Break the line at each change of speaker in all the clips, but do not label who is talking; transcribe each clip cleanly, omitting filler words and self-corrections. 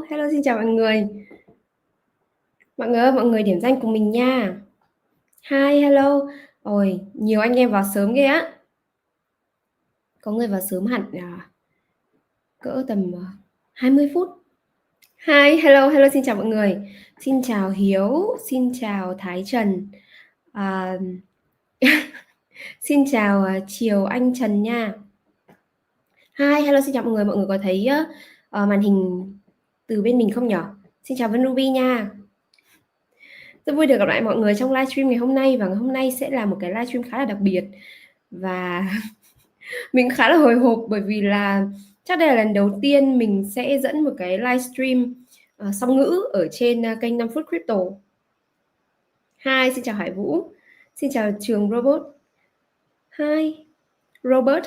Hello, xin chào mọi người. Mọi người ơi, mọi người điểm danh cùng mình nha. Hi, hello. Ôi, nhiều anh em vào sớm ghê á. Có người vào sớm hẳn cỡ tầm 20 phút. Hi, hello, xin chào mọi người. Xin chào Hiếu, xin chào Thái Trần. À, xin chào Triều Anh Trần nha. Hi, hello, xin chào mọi người. Mọi người có thấy màn hình từ bên mình không nhỉ? Xin chào Vân Ruby nha. Rất vui được gặp lại mọi người trong livestream ngày hôm nay, và ngày hôm nay sẽ là một cái livestream khá là đặc biệt và mình khá là hồi hộp bởi vì là chắc đây là lần đầu tiên mình sẽ dẫn một cái livestream song ngữ ở trên kênh 5 phút crypto. Hi, xin chào Hải Vũ, xin chào Trường Robot. Hi Robert.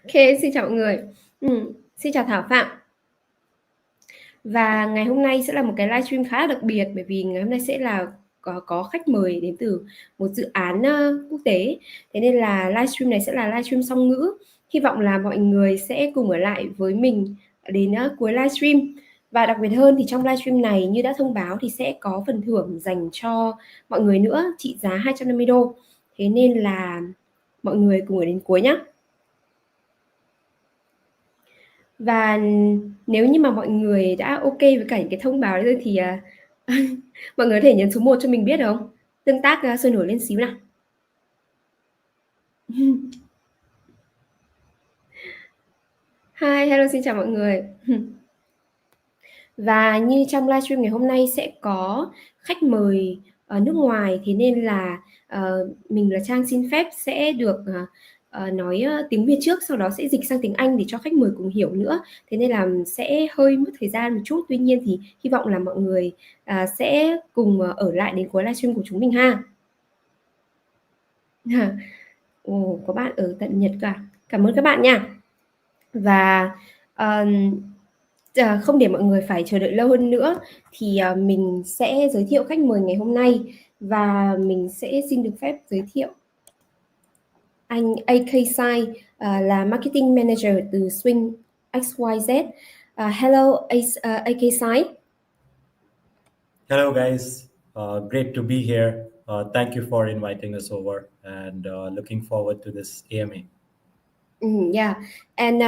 Ok, xin chào mọi người. Xin chào Thảo Phạm. Và ngày hôm nay sẽ là một cái livestream khá là đặc biệt bởi vì ngày hôm nay sẽ là có khách mời đến từ một dự án quốc tế. Thế nên là livestream này sẽ là livestream song ngữ. Hy vọng là mọi người sẽ cùng ở lại với mình đến cuối livestream. Và đặc biệt hơn thì trong livestream này như đã thông báo thì sẽ có phần thưởng dành cho mọi người nữa, trị giá 250 đô. Thế nên là mọi người cùng ở đến cuối nhé. Và nếu như mà mọi người đã ok với cả những cái thông báo đấy thì mọi người có thể nhấn số 1 cho mình biết được không? Tương tác sôi nổi lên xíu nào. Hi, hello, xin chào mọi người. Và như trong livestream ngày hôm nay sẽ có khách mời ở nước ngoài, thế nên là mình là Trang xin phép sẽ được nói tiếng Việt trước, sau đó sẽ dịch sang tiếng Anh để cho khách mời cùng hiểu nữa. Thế nên là sẽ hơi mất thời gian một chút, tuy nhiên thì hy vọng là mọi người sẽ cùng ở lại đến cuối livestream của chúng mình ha. Có bạn ở tận Nhật cả. Cảm ơn các bạn nha. Và không để mọi người phải chờ đợi lâu hơn nữa thì mình sẽ giới thiệu khách mời ngày hôm nay, và mình sẽ xin được phép giới thiệu anh AK Sai, là Marketing Manager từ Swing.xyz. Hello AK Sai.
Hello guys, great to be here. Thank you for inviting us over and looking forward to this AMA.
Yeah, and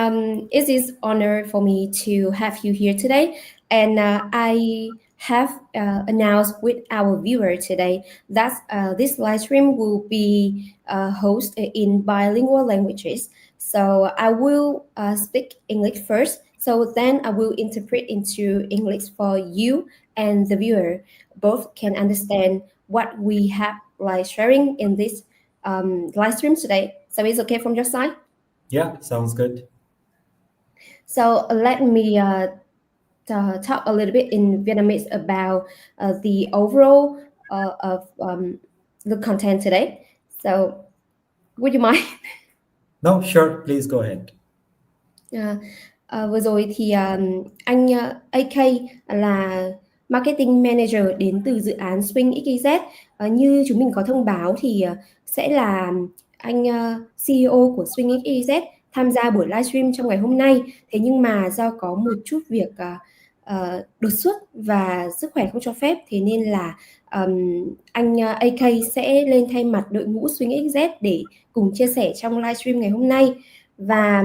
it is honor for me to have you here today. And I have announced with our viewer today that this live stream will be hosted in bilingual languages. So I will speak English first. So then I will interpret into English for you and the viewer. Both can understand what we have like sharing in this live stream today. So it's okay from your side?
Yeah, sounds good.
So let me talk a little bit in Vietnamese about the overall of the content today. So would you mind?
No, sure, please go ahead.
Vừa rồi thì anh AK là Marketing Manager đến từ dự án Swing.xyz. Như chúng mình có thông báo thì sẽ là anh CEO của Swing.xyz tham gia buổi livestream trong ngày hôm nay. Thế nhưng mà do có một chút việc đột xuất và sức khỏe không cho phép, thế nên là anh AK sẽ lên thay mặt đội ngũ Swing.xyz để cùng chia sẻ trong livestream ngày hôm nay. Và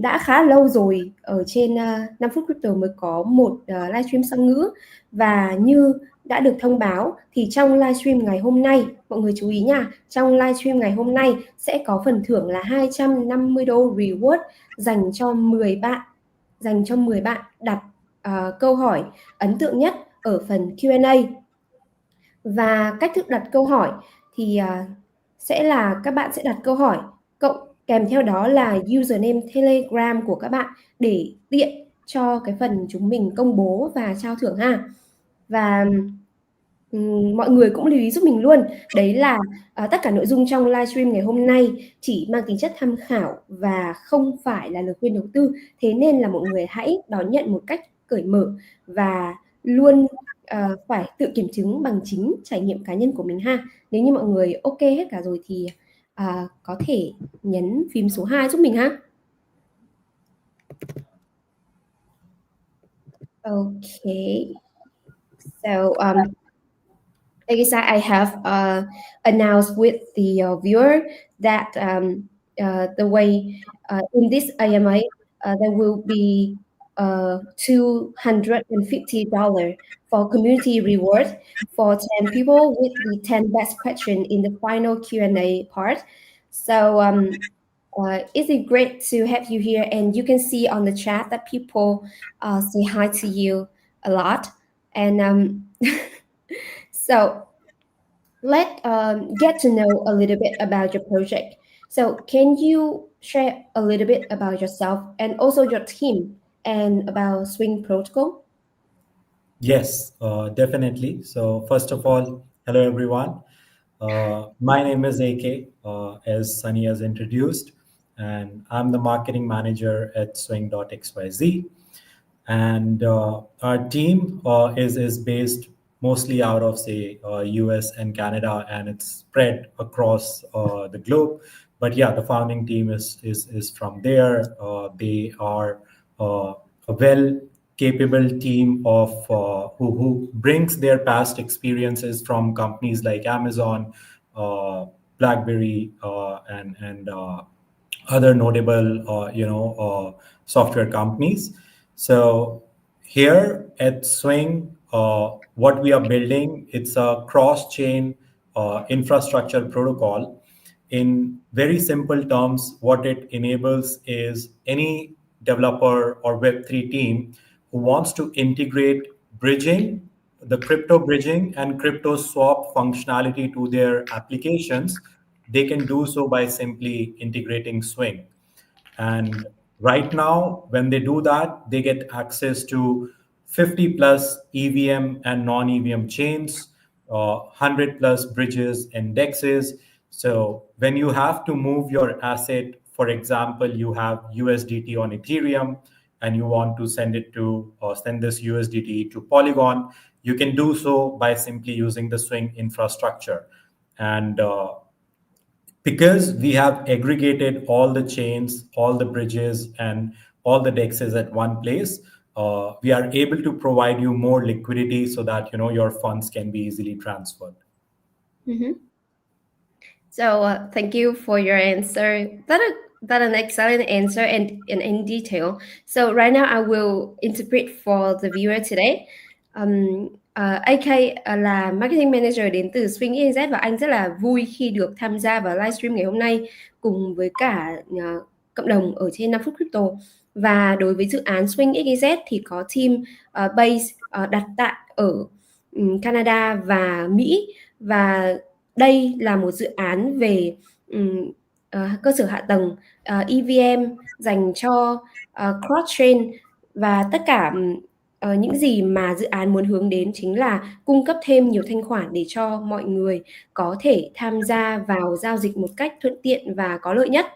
đã khá lâu rồi ở trên 5 phút crypto mới có một livestream song ngữ, và như đã được thông báo thì trong livestream ngày hôm nay, mọi người chú ý nha, trong livestream ngày hôm nay sẽ có phần thưởng là 250 đô reward dành cho 10 bạn đặt câu hỏi ấn tượng nhất ở phần Q&A. Và cách thức đặt câu hỏi thì sẽ là các bạn sẽ đặt câu hỏi cộng kèm theo đó là username Telegram của các bạn để tiện cho cái phần chúng mình công bố và trao thưởng ha. Và mọi người cũng lưu ý giúp mình luôn, đấy là tất cả nội dung trong livestream ngày hôm nay chỉ mang tính chất tham khảo và không phải là lời khuyên đầu tư. Thế nên là mọi người hãy đón nhận một cách cởi mở và luôn phải tự kiểm chứng bằng chính trải nghiệm cá nhân của mình ha. Nếu như mọi người ok hết cả rồi thì có thể nhấn phím số 2 giúp mình ha. Okay. So I guess I have announced with the viewer that the way in this AMA there will be $250 for community reward for 10 people with the 10 best question in the final Q&A part. So it's great to have you here, and you can see on the chat that people say hi to you a lot. And so let's get to know a little bit about your project. So can you share a little bit about yourself and also your team and about Swing Protocol?
Yes, definitely. So, first of all, hello everyone. My name is AK, as Sunny has introduced, and I'm the marketing manager at Swing.xyz. And our team is based mostly out of, say, US and Canada, and it's spread across the globe. But yeah, the founding team is from there. They are a well capable team of who brings their past experiences from companies like Amazon, BlackBerry, and other notable software companies. So here at Swing, what we are building, it's a cross-chain infrastructure protocol. In very simple terms, what it enables is any developer or Web3 team who wants to integrate bridging, the crypto bridging and crypto swap functionality to their applications, they can do so by simply integrating Swing. And right now, when they do that, they get access to 50 plus EVM and non EVM chains, 100 plus bridges and dexes. So when you have to move your asset, for example, you have USDT on Ethereum and you want to send this USDT to Polygon, you can do so by simply using the Swing infrastructure. And because we have aggregated all the chains, all the bridges, and all the dexes at one place, we are able to provide you more liquidity so that your funds can be easily transferred.
Mhm. So thank you for your answer. That an excellent answer and in detail. So right now I will interpret for the viewer today. AK là marketing manager đến từ Swing.xyz và anh rất là vui khi được tham gia vào livestream ngày hôm nay cùng với cả cộng đồng ở trên 5 phút crypto. Và đối với dự án Swing.xyz thì có team base đặt tại ở Canada và Mỹ, và đây là một dự án về cơ sở hạ tầng EVM dành cho cross-chain, và tất cả những gì mà dự án muốn hướng đến chính là cung cấp thêm nhiều thanh khoản để cho mọi người có thể tham gia vào giao dịch một cách thuận tiện và có lợi nhất.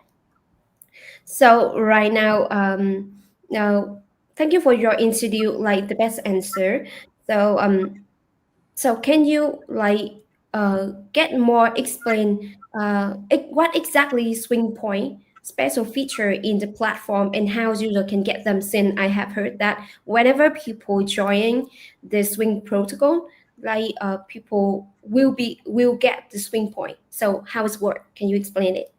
So right now, thank you for your institute, like the best answer. So can you get more explain what exactly Swing Point special feature in the platform and how user can get them? Since I have heard that whenever people join the Swing protocol, people will get the Swing Point. So how it work? Can you explain it?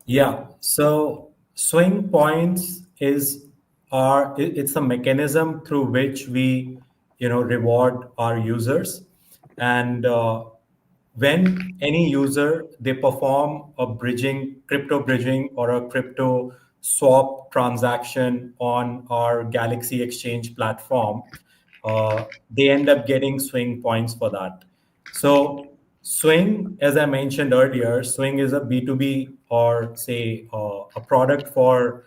Yeah. So Swing points it's a mechanism through which we reward our users. And when any user, they perform a crypto bridging or a crypto swap transaction on our Galaxy Exchange platform, they end up getting Swing points for that. So Swing, as I mentioned earlier, Swing is a B2B, or say a product for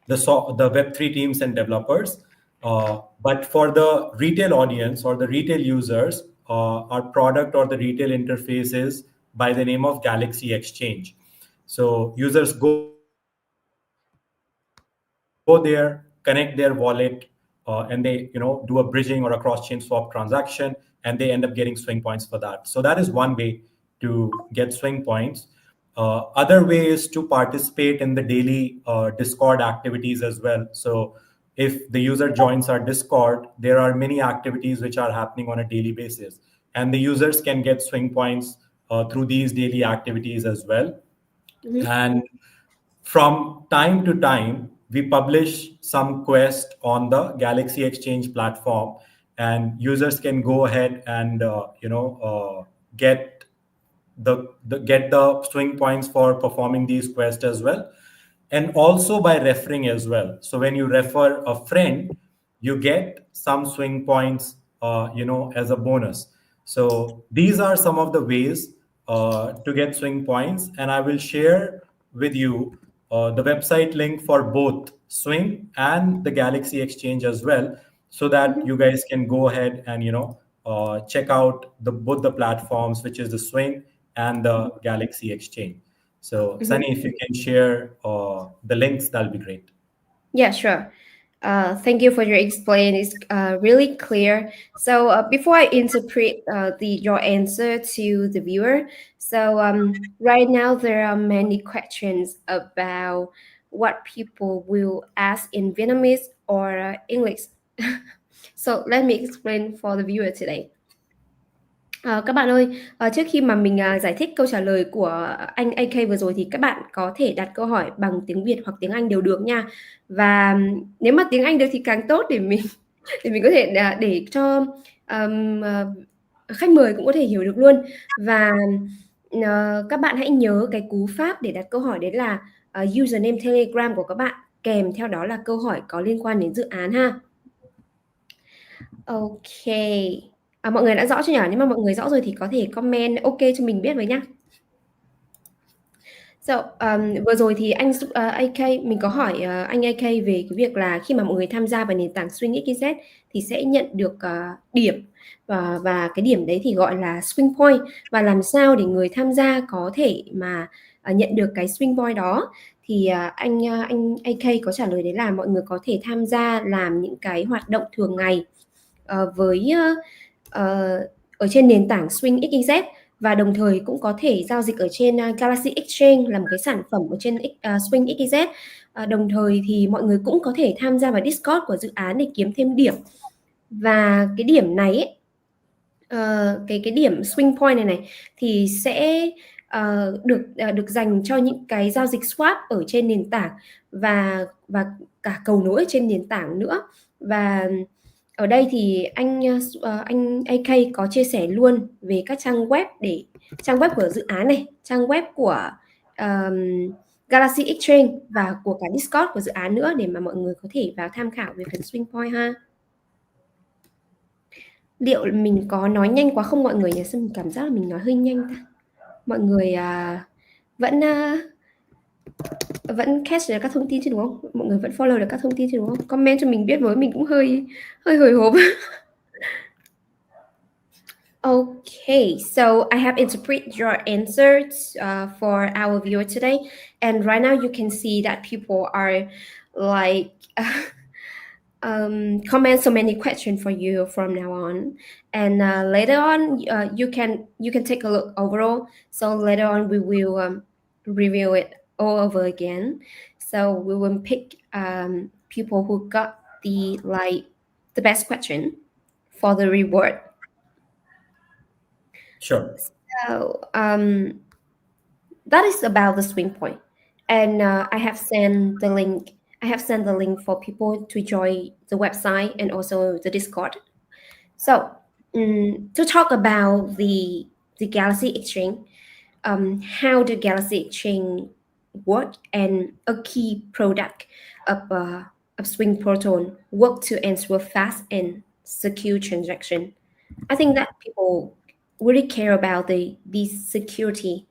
the Web3 teams and developers. But for the retail audience or the retail users, our product or the retail interface is by the name of Galaxy Exchange. So users go there, connect their wallet, and they do a bridging or a cross-chain swap transaction, and they end up getting Swing points for that. So that is one way to get Swing points. Other way is to participate in the daily Discord activities as well. So if the user joins our Discord, there are many activities which are happening on a daily basis, and the users can get swing points through these daily activities as well. And from time to time, we publish some quest on the Galaxy Exchange platform, and users can go ahead and get the swing points for performing these quests as well, and also by referring as well. So when you refer a friend, you get some swing points, as a bonus. So these are some of the ways to get swing points, and I will share with you the website link for both Swing and the Galaxy Exchange as well, so that you guys can go ahead and check out both the platforms, which is the Swing and the Galaxy Exchange. So Sunny, if you can share the links, that'll be great.
Yeah, sure. Thank you for your explain. It's really clear. So before I interpret your answer to the viewer, so right now there are many questions about what people will ask in Vietnamese or English. So let me explain for the viewer today. Các bạn ơi, trước khi mà mình giải thích câu trả lời của anh AK vừa rồi thì các bạn có thể đặt câu hỏi bằng tiếng Việt hoặc tiếng Anh đều được nha. Và nếu mà tiếng Anh được thì càng tốt để mình có thể để cho khách mời cũng có thể hiểu được luôn. Và các bạn hãy nhớ cái cú pháp để đặt câu hỏi, đấy là username Telegram của các bạn, kèm theo đó là câu hỏi có liên quan đến dự án ha. Ok. Mọi người đã rõ chưa nhỉ? Nếu mà mọi người rõ rồi thì có thể comment ok cho mình biết với nhá. So, vừa rồi thì anh AK mình có hỏi anh AK về cái việc là khi mà mọi người tham gia vào nền tảng Swing.xyz thì sẽ nhận được điểm, và cái điểm đấy thì gọi là swing point, và làm sao để người tham gia có thể mà nhận được cái swing point đó thì anh AK có trả lời đấy là mọi người có thể tham gia làm những cái hoạt động thường ngày với ở trên nền tảng Swing.xyz, và đồng thời cũng có thể giao dịch ở trên Galaxy Exchange là một cái sản phẩm ở trên Swing.xyz. Đồng thời thì mọi người cũng có thể tham gia vào Discord của dự án để kiếm thêm điểm. Và cái điểm này ấy, cái điểm swing point này thì sẽ được dành cho những cái giao dịch swap ở trên nền tảng và cả cầu nối ở trên nền tảng nữa. Và ở đây thì anh AK có chia sẻ luôn về các trang web của dự án này, trang web của Galaxy Exchange và của cả Discord của dự án nữa, để mà mọi người có thể vào tham khảo về phần swing point ha. Liệu mình có nói nhanh quá không mọi người nhỉ? Sao mình cảm giác là mình nói hơi nhanh ta? Mọi người vẫn catch được các thông tin chứ đúng không? Mọi người vẫn follow được các thông tin chứ đúng không? Comment cho mình biết với, mình cũng hơi hồi hộp. Okay, so I have interpreted your answers for our viewer today, and right now you can see that people are like comment so many questions for you from now on, and later on you can take a look overall. So later on we will review it all over again. So we will pick people who got the best question for the reward.
Sure.
So that is about the swing point, and I have sent the link. I have sent the link for people to join the website and also the Discord. So to talk about the Galaxy Exchange, how the Galaxy Exchange work, and a key product of Swing Proton work to ensure fast and secure transaction. I think that people really care about the security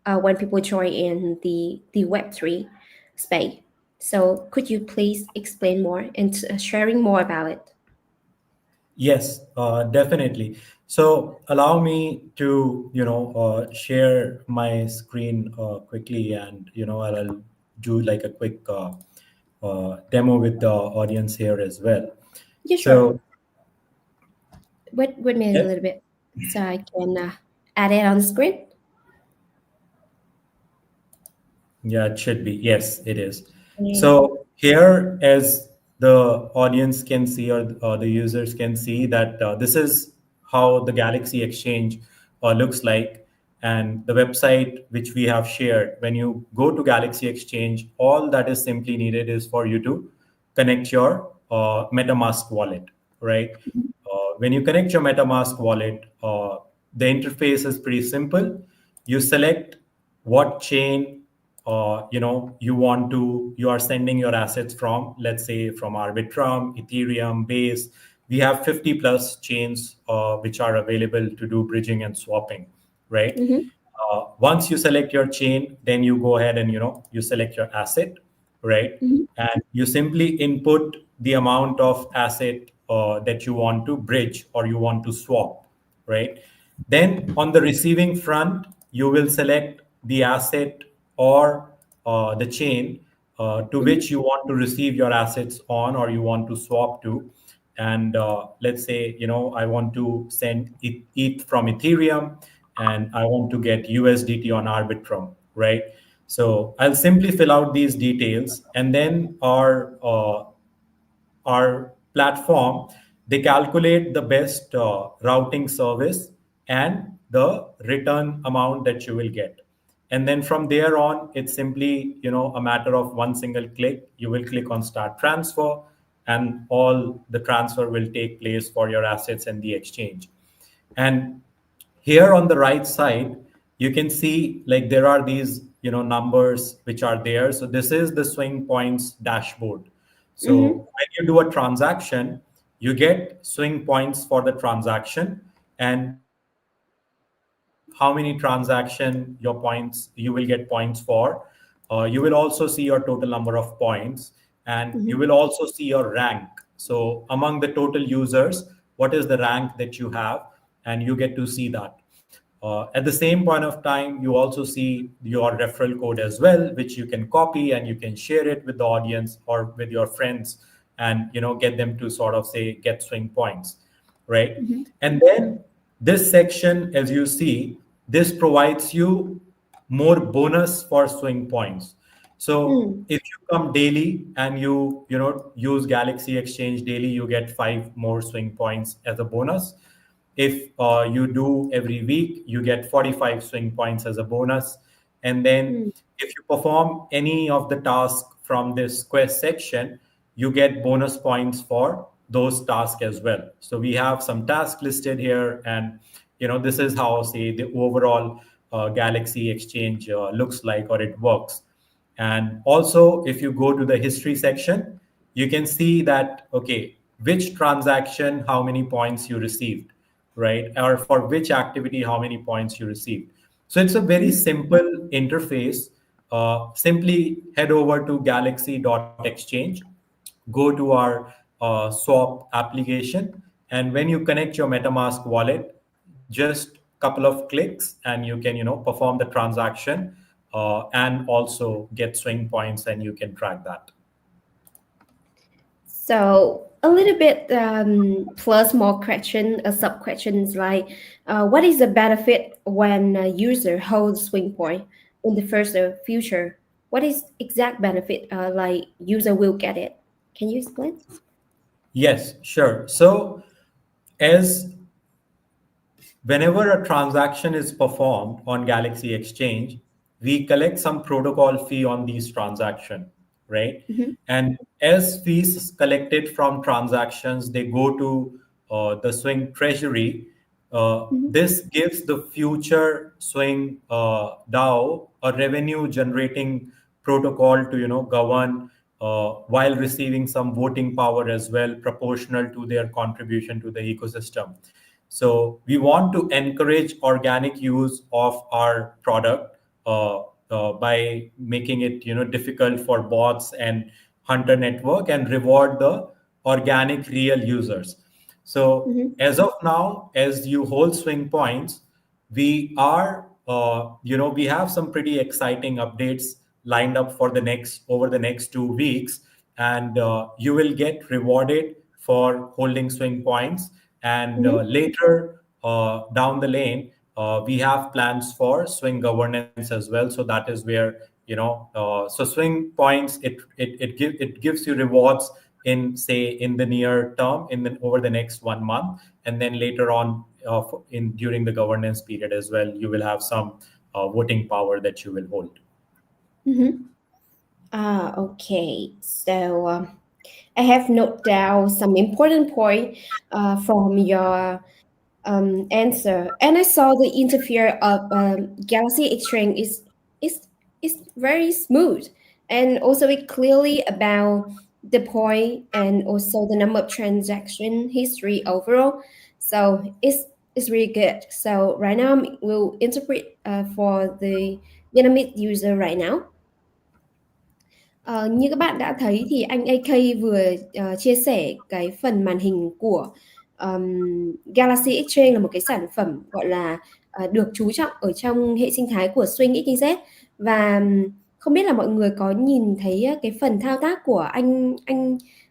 when people join in the Web3 space. So could you please explain more and sharing more about it?
Yes, definitely. So allow me to share my screen quickly, and I'll do like a quick demo with the audience here as well.
Yeah, sure. So wait me a little bit so I can add it on the screen.
Yeah, it should be. Yes, it is. So here is the audience can see, or the users can see, that this is how the Galaxy Exchange looks like. And the website which we have shared, when you go to Galaxy Exchange, all that is simply needed is for you to connect your MetaMask wallet, right? When you connect your MetaMask wallet, the interface is pretty simple. You select what chain you are sending your assets from. Let's say from Arbitrum, Ethereum, Base. We have 50 plus chains which are available to do bridging and swapping, right? Once you select your chain, then you go ahead and you select your asset, right? And you simply input the amount of asset that you want to bridge or you want to swap, right? Then on the receiving front, you will select the asset or the chain to which you want to receive your assets on, or you want to swap to. And let's say, I want to send ETH from Ethereum, and I want to get USDT on Arbitrum, right? So I'll simply fill out these details, and then our platform, they calculate the best routing service and the return amount that you will get. And then from there on, it's simply a matter of one single click. You will click on start transfer, and all the transfer will take place for your assets and the exchange. And here on the right side, you can see like there are these numbers which are there. So this is the Swing Points dashboard. So when you do a transaction, you get Swing Points for the transaction, and you will see how many transaction you will get points for. You will also see your total number of points, and you will also see your rank. So among the total users, what is the rank that you have, and you get to see that. At the same point of time, you also see your referral code as well, which you can copy and you can share it with the audience or with your friends, and get them to sort of say get Swing Points, right? And then this section, as you see, this provides you more bonus for Swing Points. So if you come daily and you use Galaxy Exchange daily, you get 5 more Swing Points as a bonus. If you do every week, you get 45 Swing Points as a bonus. And then if you perform any of the tasks from this quest section, you get bonus points for those tasks as well. So we have some tasks listed here, and this is how, say, the overall Galaxy Exchange looks like, or it works. And also, if you go to the history section, you can see that, okay, which transaction, how many points you received, right? Or for which activity, how many points you received. So it's a very simple interface. Simply head over to galaxy.exchange, go to our swap application, and when you connect your MetaMask wallet, just couple of clicks and you can perform the transaction and also get Swing Points, and you can track that.
So a little bit plus more question, sub questions like, what is the benefit when a user holds Swing Point in the first future? What is exact benefit like user will get it? Can you explain?
Yes, sure. So as whenever a transaction is performed on Galaxy Exchange, we collect some protocol fee on these transactions, right? And as fees collected from transactions, they go to the Swing treasury. This gives the future Swing DAO a revenue generating protocol to govern while receiving some voting power as well, proportional to their contribution to the ecosystem. So we want to encourage organic use of our product by making it difficult for bots and hunter network, and reward the organic real users. So as of now, as you hold Swing Points, we are we have some pretty exciting updates lined up for over the next 2 weeks, and you will get rewarded for holding Swing Points. And later down the lane, we have plans for Swing governance as well. So that is where so Swing Points, it gives you rewards in the near term, over the next 1 month, and then later on during the governance period as well, you will have some voting power that you will hold.
Okay. So I have noted down some important point from your answer, and I saw the interfere of Galaxy Exchange is very smooth, and also it clearly about the point and also the number of transaction history overall. So it's really good. So right now we'll interpret for the Vietnamese user right now. Như các bạn đã thấy thì anh AK vừa chia sẻ cái phần màn hình của Galaxy Exchange là một cái sản phẩm gọi là được chú trọng ở trong hệ sinh thái của Swing.xyz, và không biết là mọi người có nhìn thấy cái phần thao tác của anh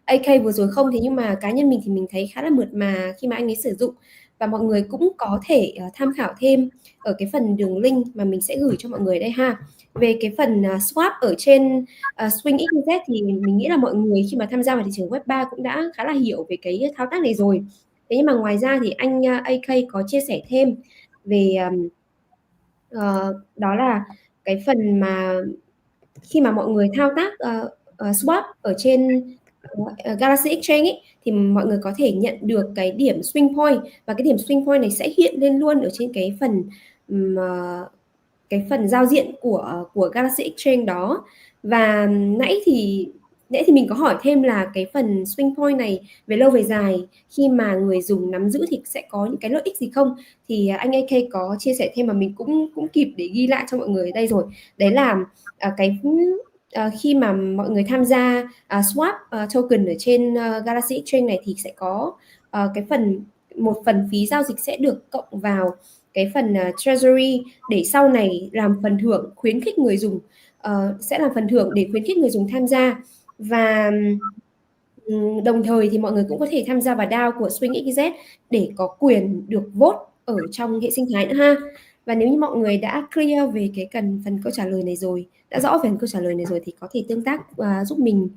AK vừa rồi không, thế nhưng mà cá nhân mình thì mình thấy khá là mượt mà khi mà anh ấy sử dụng, và mọi người cũng có thể tham khảo thêm ở cái phần đường link mà mình sẽ gửi cho mọi người đây ha. Về cái phần swap ở trên Swing.xyz thì mình nghĩ là mọi người khi mà tham gia vào thị trường web 3 cũng đã khá là hiểu về cái thao tác này rồi. Thế nhưng mà ngoài ra thì anh AK có chia sẻ thêm về đó là cái phần mà khi mà mọi người thao tác swap ở trên Galaxy Exchange ấy, thì mọi người có thể nhận được cái điểm swing point, và cái điểm swing point này sẽ hiện lên luôn ở trên cái phần giao diện của Galaxy Exchange đó. Và nãy thì mình có hỏi thêm là cái phần swing point này về lâu về dài khi mà người dùng nắm giữ thì sẽ có những cái lợi ích gì không, thì anh AK có chia sẻ thêm mà mình cũng kịp để ghi lại cho mọi người ở đây rồi. Đấy là khi mà mọi người tham gia swap token ở trên Galaxy Exchange này thì sẽ có một phần phí giao dịch sẽ được cộng vào cái phần treasury để sau này làm phần thưởng khuyến khích người dùng, sẽ làm phần thưởng để khuyến khích người dùng tham gia. Và đồng thời thì mọi người cũng có thể tham gia vào DAO của Swing.xyz để có quyền được vote ở trong hệ sinh thái nữa ha. Và nếu như mọi người đã clear về cái phần câu trả lời này rồi, đã rõ về phần câu trả lời này rồi thì có thể tương tác giúp mình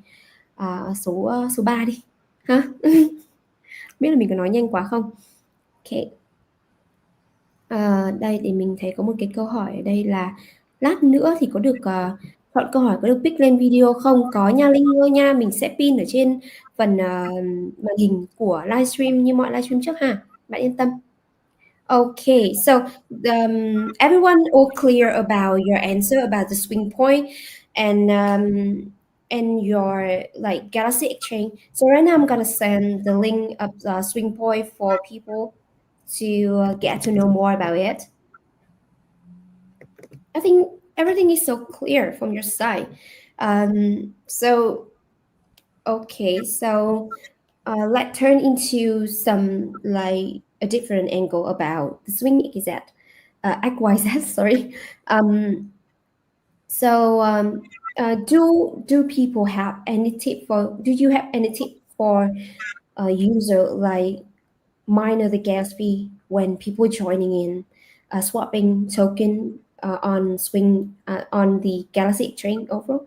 số 3 đi ha. Biết là mình có nói nhanh quá không? Ok. Đây để mình thấy có một cái câu hỏi ở đây là lát nữa thì có được chọn câu hỏi có được pick lên video không? Có nha Linh ơi nha, mình sẽ pin ở trên phần màn hình của livestream như mọi livestream trước ha, bạn yên tâm. Okay, so everyone all clear about your answer about the swing point and your like Galaxy Exchange. So right now I'm gonna send the link of the swing point for people to get to know more about it. I think everything is so clear from your side. Okay, so let's turn into some like a different angle about the Swing.xyz, XYZ, sorry. Do people have any tip for? Do you have any tip for a user like minor the gas fee when people joining in swapping token on Swing on the Galaxy Exchange overall?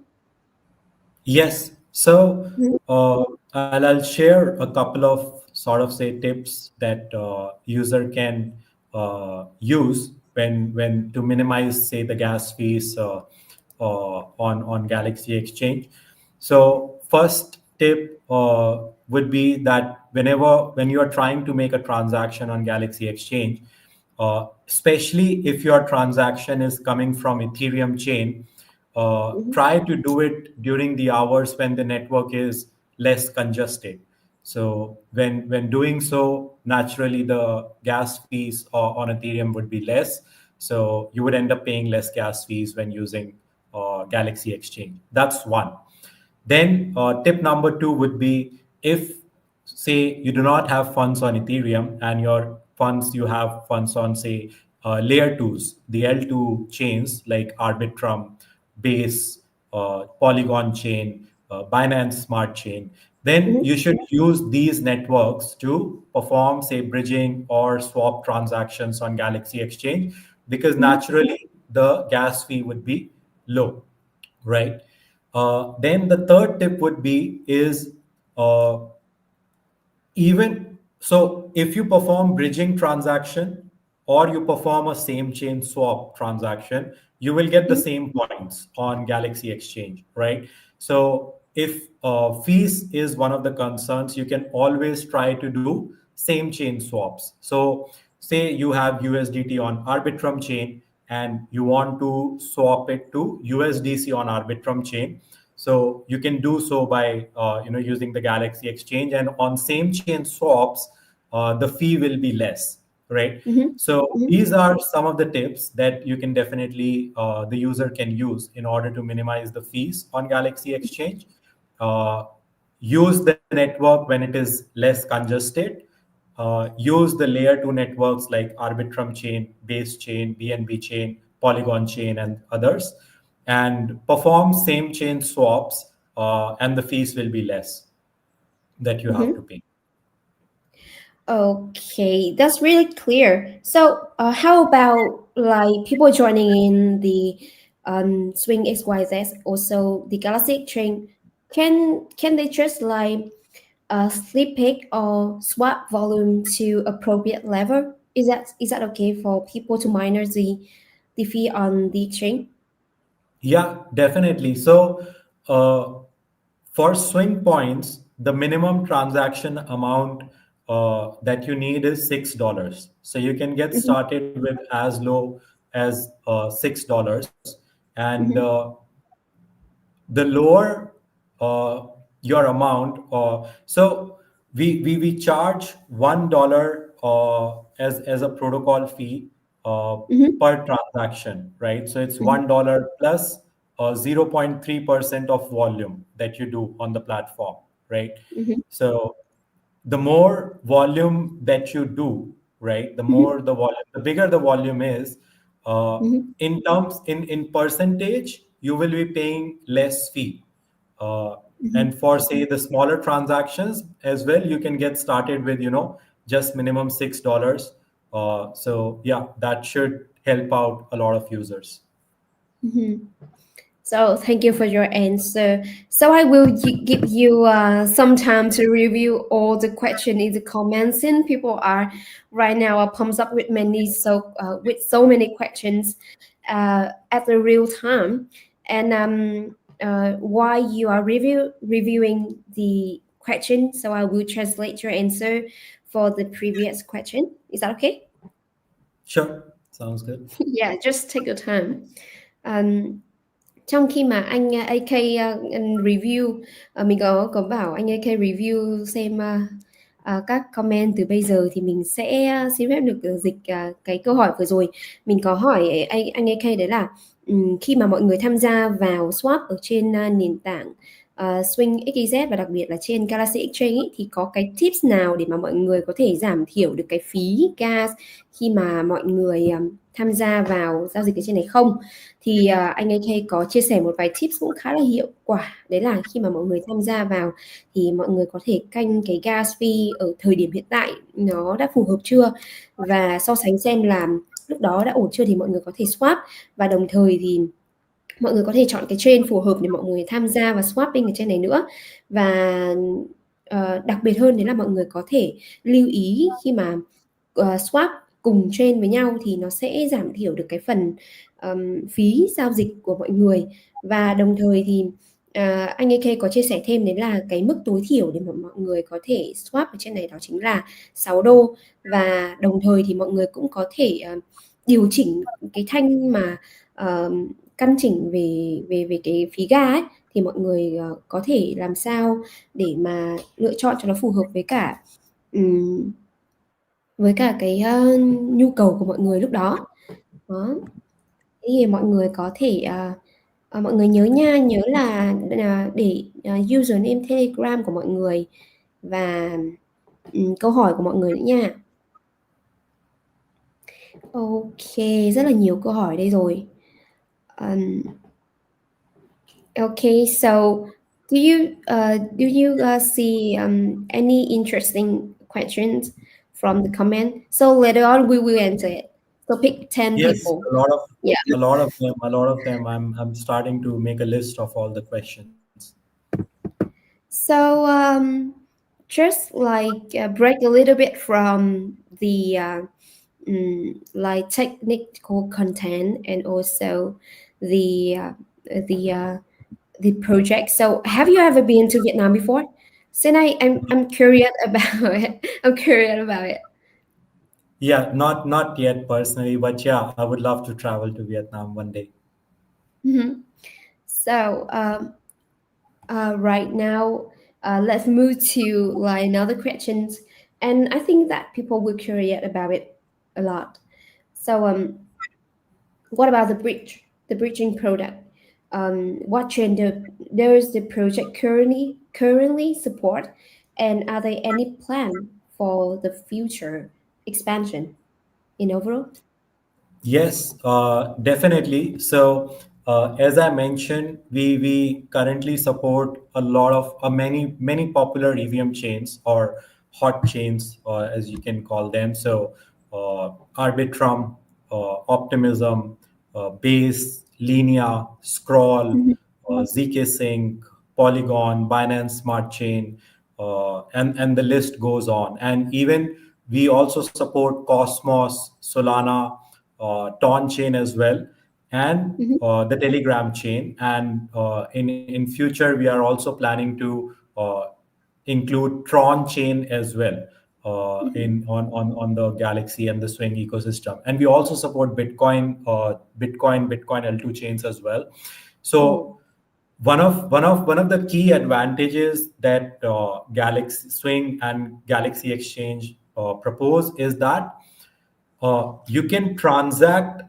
Yes. So I'll share a couple of sort of say tips that user can use when to minimize say the gas fees on Galaxy Exchange. So first tip would be that when you are trying to make a transaction on Galaxy Exchange, especially if your transaction is coming from Ethereum chain, try to do it during the hours when the network is less congested. So when doing so, naturally the gas fees on Ethereum would be less. So you would end up paying less gas fees when using Galaxy Exchange. That's one. Then tip number 2 would be, if say you do not have funds on Ethereum and you have funds on say layer 2s, the L2 chains like Arbitrum, Base, Polygon chain, Binance Smart Chain, then you should use these networks to perform say bridging or swap transactions on Galaxy Exchange, because naturally the gas fee would be low, right? Then the third tip would be is even so, if you perform bridging transaction or you perform a same chain swap transaction, you will get the same points on Galaxy Exchange, right? So if fees is one of the concerns, you can always try to do same chain swaps. So say you have USDT on Arbitrum chain and you want to swap it to USDC on Arbitrum chain. So you can do so by using the Galaxy Exchange, and on same chain swaps, the fee will be less, right? So these are some of the tips that you can definitely the user can use in order to minimize the fees on Galaxy Exchange. Use the network when it is less congested. Use the layer 2 networks like Arbitrum chain, Base chain, BNB chain, Polygon chain, and others, and perform same chain swaps, and the fees will be less that you have to pay.
Okay, that's really clear. So how about like people joining in the Swing.xyz, also the Galaxy Exchange, can they just like slip pick or swap volume to appropriate level? Is that okay for people to minus the fee on the exchange?
Yeah, definitely. So for swing points, the minimum transaction amount that you need is $6. So you can get started with as low as $6, and the lower your amount, so we charge $1 as a protocol fee per transaction, right? So it's $1 plus 0.3% of volume that you do on the platform, right? So the more volume that you do, right, the more the volume, the bigger the volume is, in terms, in percentage, you will be paying less fee. And for say the smaller transactions as well, you can get started with just minimum $6. So yeah, that should help out a lot of users.
So thank you for your answer. So I will give you some time to review all the question in the comments. And people are right now pumped up with with so many questions at the real time. And while you are reviewing the question, so I will translate your answer for the previous question. Is that okay?
Sure, sounds good.
Yeah, just take your time. Trong khi mà anh AK review, mình có bảo anh AK review xem các comment từ bây giờ, thì mình sẽ xin phép được dịch cái câu hỏi vừa rồi. Mình có hỏi anh AK đấy là khi mà mọi người tham gia vào swap ở trên nền tảng Swing.xyz và đặc biệt là trên Galaxy Exchange ấy, thì có cái tips nào để mà mọi người có thể giảm thiểu được cái phí gas khi mà mọi người tham gia vào giao dịch ở trên này không? Thì anh AK có chia sẻ một vài tips cũng khá là hiệu quả. Đấy là khi mà mọi người tham gia vào thì mọi người có thể canh cái gas fee ở thời điểm hiện tại nó đã phù hợp chưa, và so sánh xem là lúc đó đã ổn chưa thì mọi người có thể swap. Và đồng thời thì mọi người có thể chọn cái chain phù hợp để mọi người tham gia và swapping ở trên này nữa. Và đặc biệt hơn đấy là mọi người có thể lưu ý khi mà swap cùng chain với nhau thì nó sẽ giảm thiểu được cái phần phí giao dịch của mọi người. Và đồng thời thì anh AK có chia sẻ thêm đấy là cái mức tối thiểu để mà mọi người có thể swap ở trên này đó chính là $6. Và đồng thời thì mọi người cũng có thể điều chỉnh cái thanh mà căn chỉnh về cái phí ga ấy, thì mọi người có thể làm sao để mà lựa chọn cho nó phù hợp với cả cái nhu cầu của mọi người lúc đó. Thì mọi người có thể mọi người nhớ là để username Telegram của mọi người và câu hỏi của mọi người nữa nha. Ok, rất là nhiều câu hỏi đây rồi. Okay, so do you see any interesting questions from the comment? So later on we will answer it. So pick 10
Yes,
people.
a lot of them. I'm starting to make a list of all the questions.
So just like break a little bit from the like technical content and also the the uh, the project. So have you ever been to Vietnam before? Since I'm curious about it. I'm curious about it.
Yeah, not yet personally, but yeah, I would love to travel to Vietnam one day.
Mhm. So right now, let's move to like another questions, and I think that people will curious about it a lot. So what about the bridging product? What trend does the project currently support, and are there any plan for the future expansion in overall?
Yes, definitely. So, as I mentioned, we currently support a lot of many popular EVM chains or hot chains, as you can call them. So, Arbitrum, Optimism, Base, Linea, Scroll,
Mhm,
ZK Sync, Polygon, Binance Smart Chain, and the list goes on. And even we also support Cosmos, Solana, Ton chain as well, and
mhm,
the Telegram chain. And in future, we are also planning to include Tron chain as well
mhm.
in on the Galaxy and the Swing ecosystem. And we also support Bitcoin L2 chains as well. So
Oh.
one of the key advantages that Galaxy Swing and Galaxy Exchange propose is that you can transact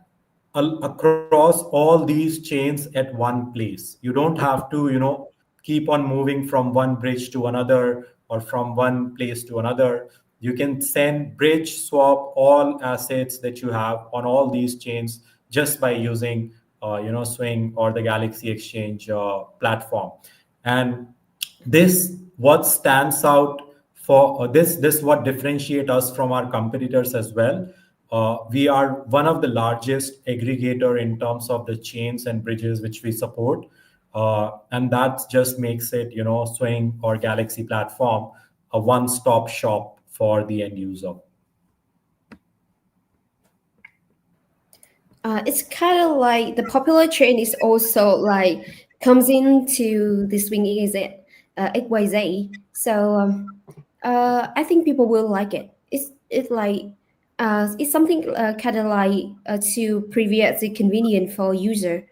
across all these chains at one place. You don't have to, keep on moving from one bridge to another or from one place to another. You can send, bridge, swap all assets that you have on all these chains just by using, Swing or the Galaxy Exchange platform. And this what stands out for this what differentiate us from our competitors as well. We are one of the largest aggregator in terms of the chains and bridges which we support, and that just makes it, Swing or Galaxy platform a one-stop shop for the end user.
It's kind of like the popular trend is also like comes into the Swing XYZ. So I think people will like it. It's like it's something kind of like to prevent the convenient for user.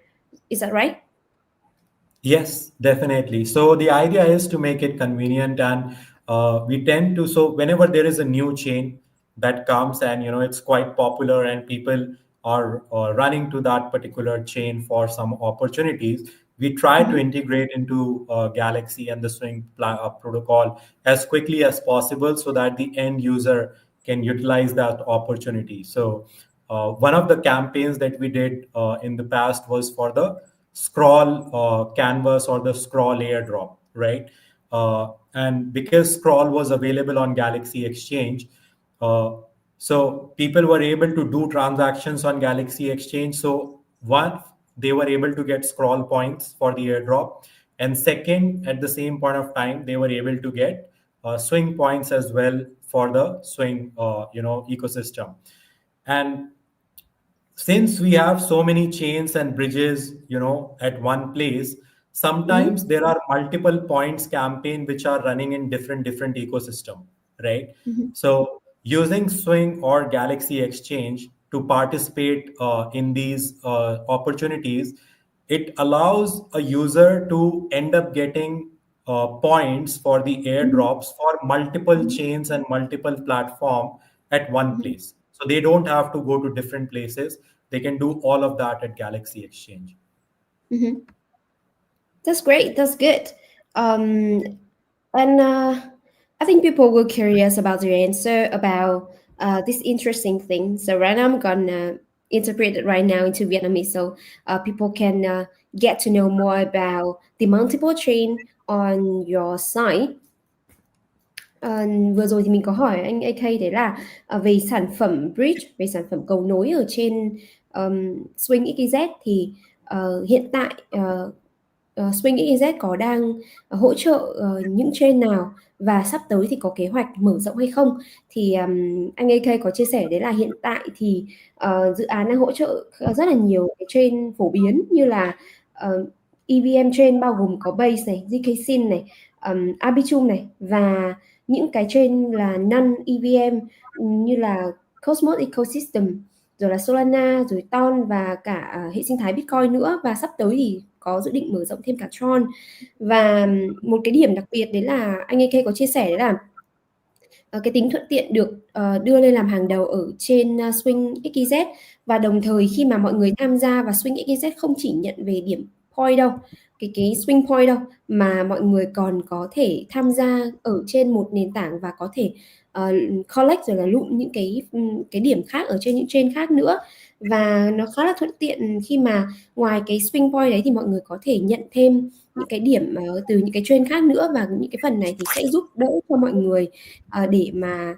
Is that right?
Yes, definitely. So the idea is to make it convenient, and we tend to. So whenever there is a new chain that comes, and it's quite popular, and people are running to that particular chain for some opportunities, we try to
Mm-hmm.
integrate into Galaxy and the protocol as quickly as possible, so that the end user can utilize that opportunity. So one of the campaigns that we did in the past was for the scroll canvas or the scroll airdrop, right? And because scroll was available on Galaxy Exchange, uh, so people were able to do transactions on Galaxy Exchange. So one, they were able to get scroll points for the airdrop, and second, at the same point of time, they were able to get swing points as well for the swing ecosystem. And since we have so many chains and bridges, at one place, sometimes
Mm-hmm.
there are multiple points campaign which are running in different ecosystem, right?
Mm-hmm.
So using Swing or Galaxy Exchange to participate in these opportunities, it allows a user to end up getting points for the airdrops for multiple
Mm-hmm.
chains and multiple platform at one
Mm-hmm.
place. So they don't have to go to different places. They can do all of that at Galaxy Exchange.
Mm-hmm. That's great. That's good. Um, and I think people will curious about your answer about this interesting thing. So right now I'm gonna interpret it right now into Vietnamese so people can get to know more about the multiple chain on your site. Vừa rồi thì mình có hỏi anh AK đấy là về sản phẩm bridge, về sản phẩm cầu nối ở trên Swing XYZ thì hiện tại Swing.xyz có đang hỗ trợ những chain nào và sắp tới thì có kế hoạch mở rộng hay không. Thì anh AK có chia sẻ đấy là hiện tại thì dự án đang hỗ trợ rất là nhiều cái chain phổ biến như là EVM chain bao gồm có Base này, ZK Sync này, Arbitrum này, và những cái chain là non EVM như là Cosmos Ecosystem, rồi là Solana, rồi Ton và cả hệ sinh thái Bitcoin nữa, và sắp tới thì có dự định mở rộng thêm cả Tron. Và một cái điểm đặc biệt đấy là anh AK có chia sẻ đấy là cái tính thuận tiện được đưa lên làm hàng đầu ở trên Swing.xyz, và đồng thời khi mà mọi người tham gia vào Swing.xyz không chỉ nhận về điểm point đâu, cái swing point đâu, mà mọi người còn có thể tham gia ở trên một nền tảng và có thể collect rồi là lụm những cái điểm khác ở trên những chain khác nữa. Và nó khá là thuận tiện khi mà ngoài cái swing point đấy thì mọi người có thể nhận thêm những cái điểm từ những cái chain khác nữa, và những cái phần này thì sẽ giúp đỡ cho mọi người để mà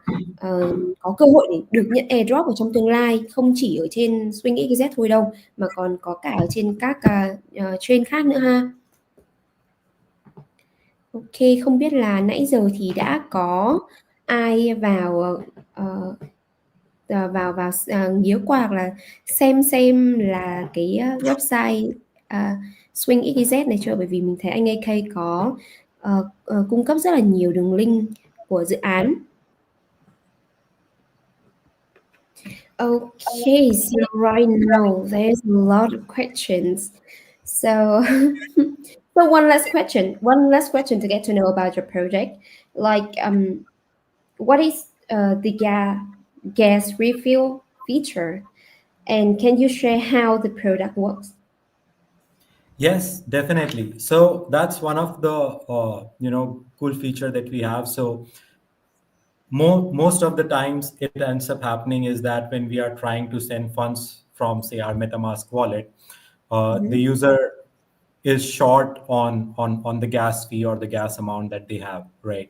có cơ hội để được nhận airdrop ở trong tương lai, không chỉ ở trên Swing.xyz thôi đâu, mà còn có cả ở trên các chain khác nữa ha. Ok, không biết là nãy giờ thì đã có ai vào nghía qua hoặc là xem là cái website Swing.xyz này chưa? Bởi vì mình thấy anh AK có cung cấp rất là nhiều đường link của dự án. Okay, so right now there's a lot of questions. So, so one last question to get to know about your project. Like, what is the gas refill feature, and can you share how the product works?
Yes, definitely. So that's one of the cool feature that we have. So most of the times it ends up happening is that when we are trying to send funds from, say, our MetaMask wallet, the user is short on the gas fee or the gas amount that they have, right?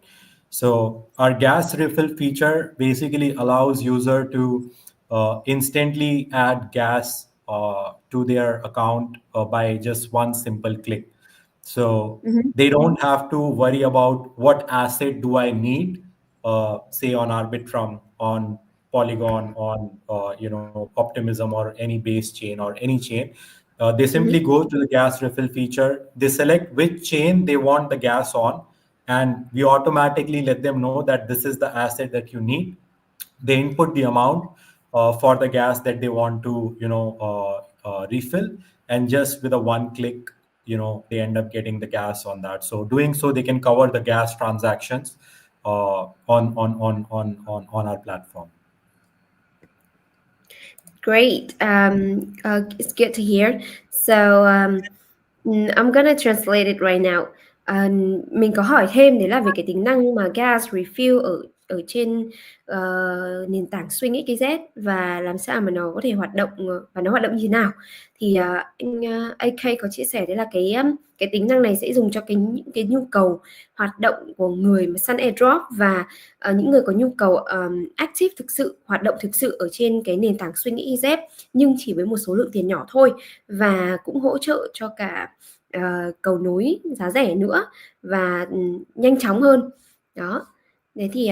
So our gas refill feature basically allows user to instantly add gas to their account by just one simple click. So they don't have to worry about what asset do I need, say on Arbitrum, on Polygon, on Optimism, or any base chain or any chain. They simply go to the gas refill feature. They select which chain they want the gas on, and we automatically let them know that this is the asset that you need. They input the amount for the gas that they want to refill, and just with a one click, they end up getting the gas on that. So doing so, they can cover the gas transactions on our platform.
Great. It's good to hear. So I'm gonna translate it right now. Mình có hỏi thêm đấy là về cái tính năng mà gas refill ở trên nền tảng Swing.xyz và làm sao mà nó có thể hoạt động và nó hoạt động như thế nào. Thì anh AK có chia sẻ đấy là cái tính năng này sẽ dùng cho những cái nhu cầu hoạt động của người mà săn airdrop và những người có nhu cầu active thực sự, hoạt động thực sự ở trên cái nền tảng Swing.xyz, nhưng chỉ với một số lượng tiền nhỏ thôi, và cũng hỗ trợ cho cả cầu nối giá rẻ nữa và nhanh chóng hơn. Đó. Thế thì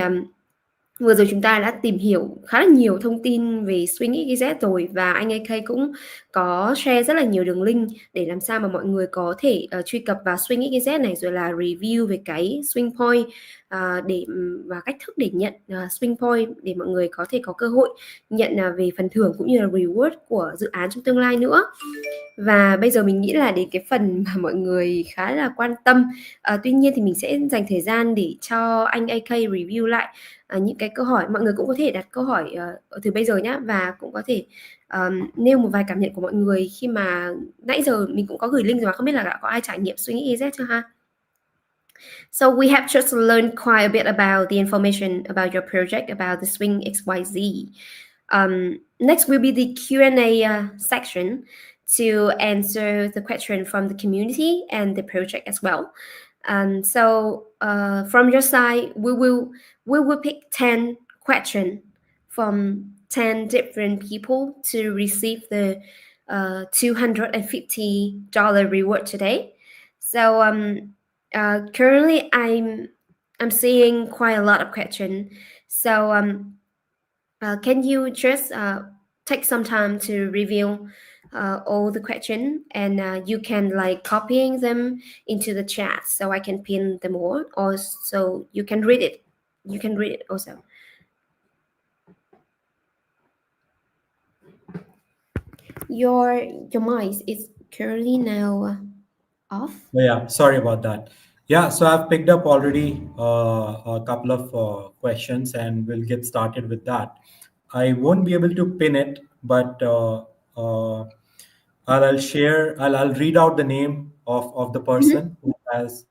vừa rồi chúng ta đã tìm hiểu khá là nhiều thông tin về Swing.xyz rồi, và anh AK cũng có share rất là nhiều đường link để làm sao mà mọi người có thể truy cập vào Swing.xyz này, rồi là review về cái swing point và cách thức để nhận swing point để mọi người có thể có cơ hội nhận về phần thưởng cũng như là reward của dự án trong tương lai nữa. Và bây giờ mình nghĩ là đến cái phần mà mọi người khá là quan tâm. Tuy nhiên thì mình sẽ dành thời gian để cho anh AK review lại những cái câu hỏi. Mọi người cũng có thể đặt câu hỏi từ bây giờ nhé, và cũng có thể nêu một vài cảm nhận của mọi người khi mà nãy giờ mình cũng có gửi link rồi mà không biết là có ai trải nghiệm Swing.xyz chưa ha? So we have just learned quite a bit about the information about your project, about the Swing.xyz. Next will be the Q&A section to answer the question from the community and the project as well. So from your side, we will pick 10 questions from 10 different people to receive the $250 reward today. So currently I'm seeing quite a lot of question. So can you just take some time to review all the question, and you can like copying them into the chat so I can pin them all, or so you can read it. You can read it also. Your mic is currently now off.
Yeah, sorry about that. Yeah, so I've picked up already a couple of questions, and we'll get started with that. I won't be able to pin it, but I'll share. I'll read out the name of the
Mhm.
person who has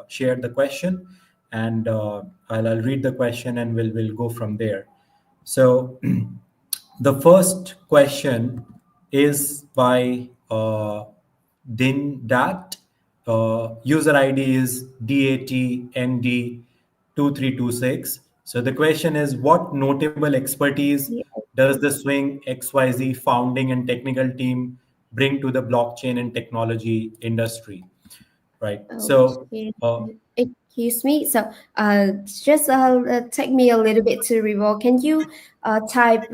shared the question, and I'll read the question, and we'll go from there. So the first question is by Din Dat. User ID is DATND2326. So the question is, what notable expertise
Yeah.
does the Swing XYZ founding and technical team bring to the blockchain and technology industry? Right. So
Okay. Excuse me. So, just take me a little bit to revolve. Can you type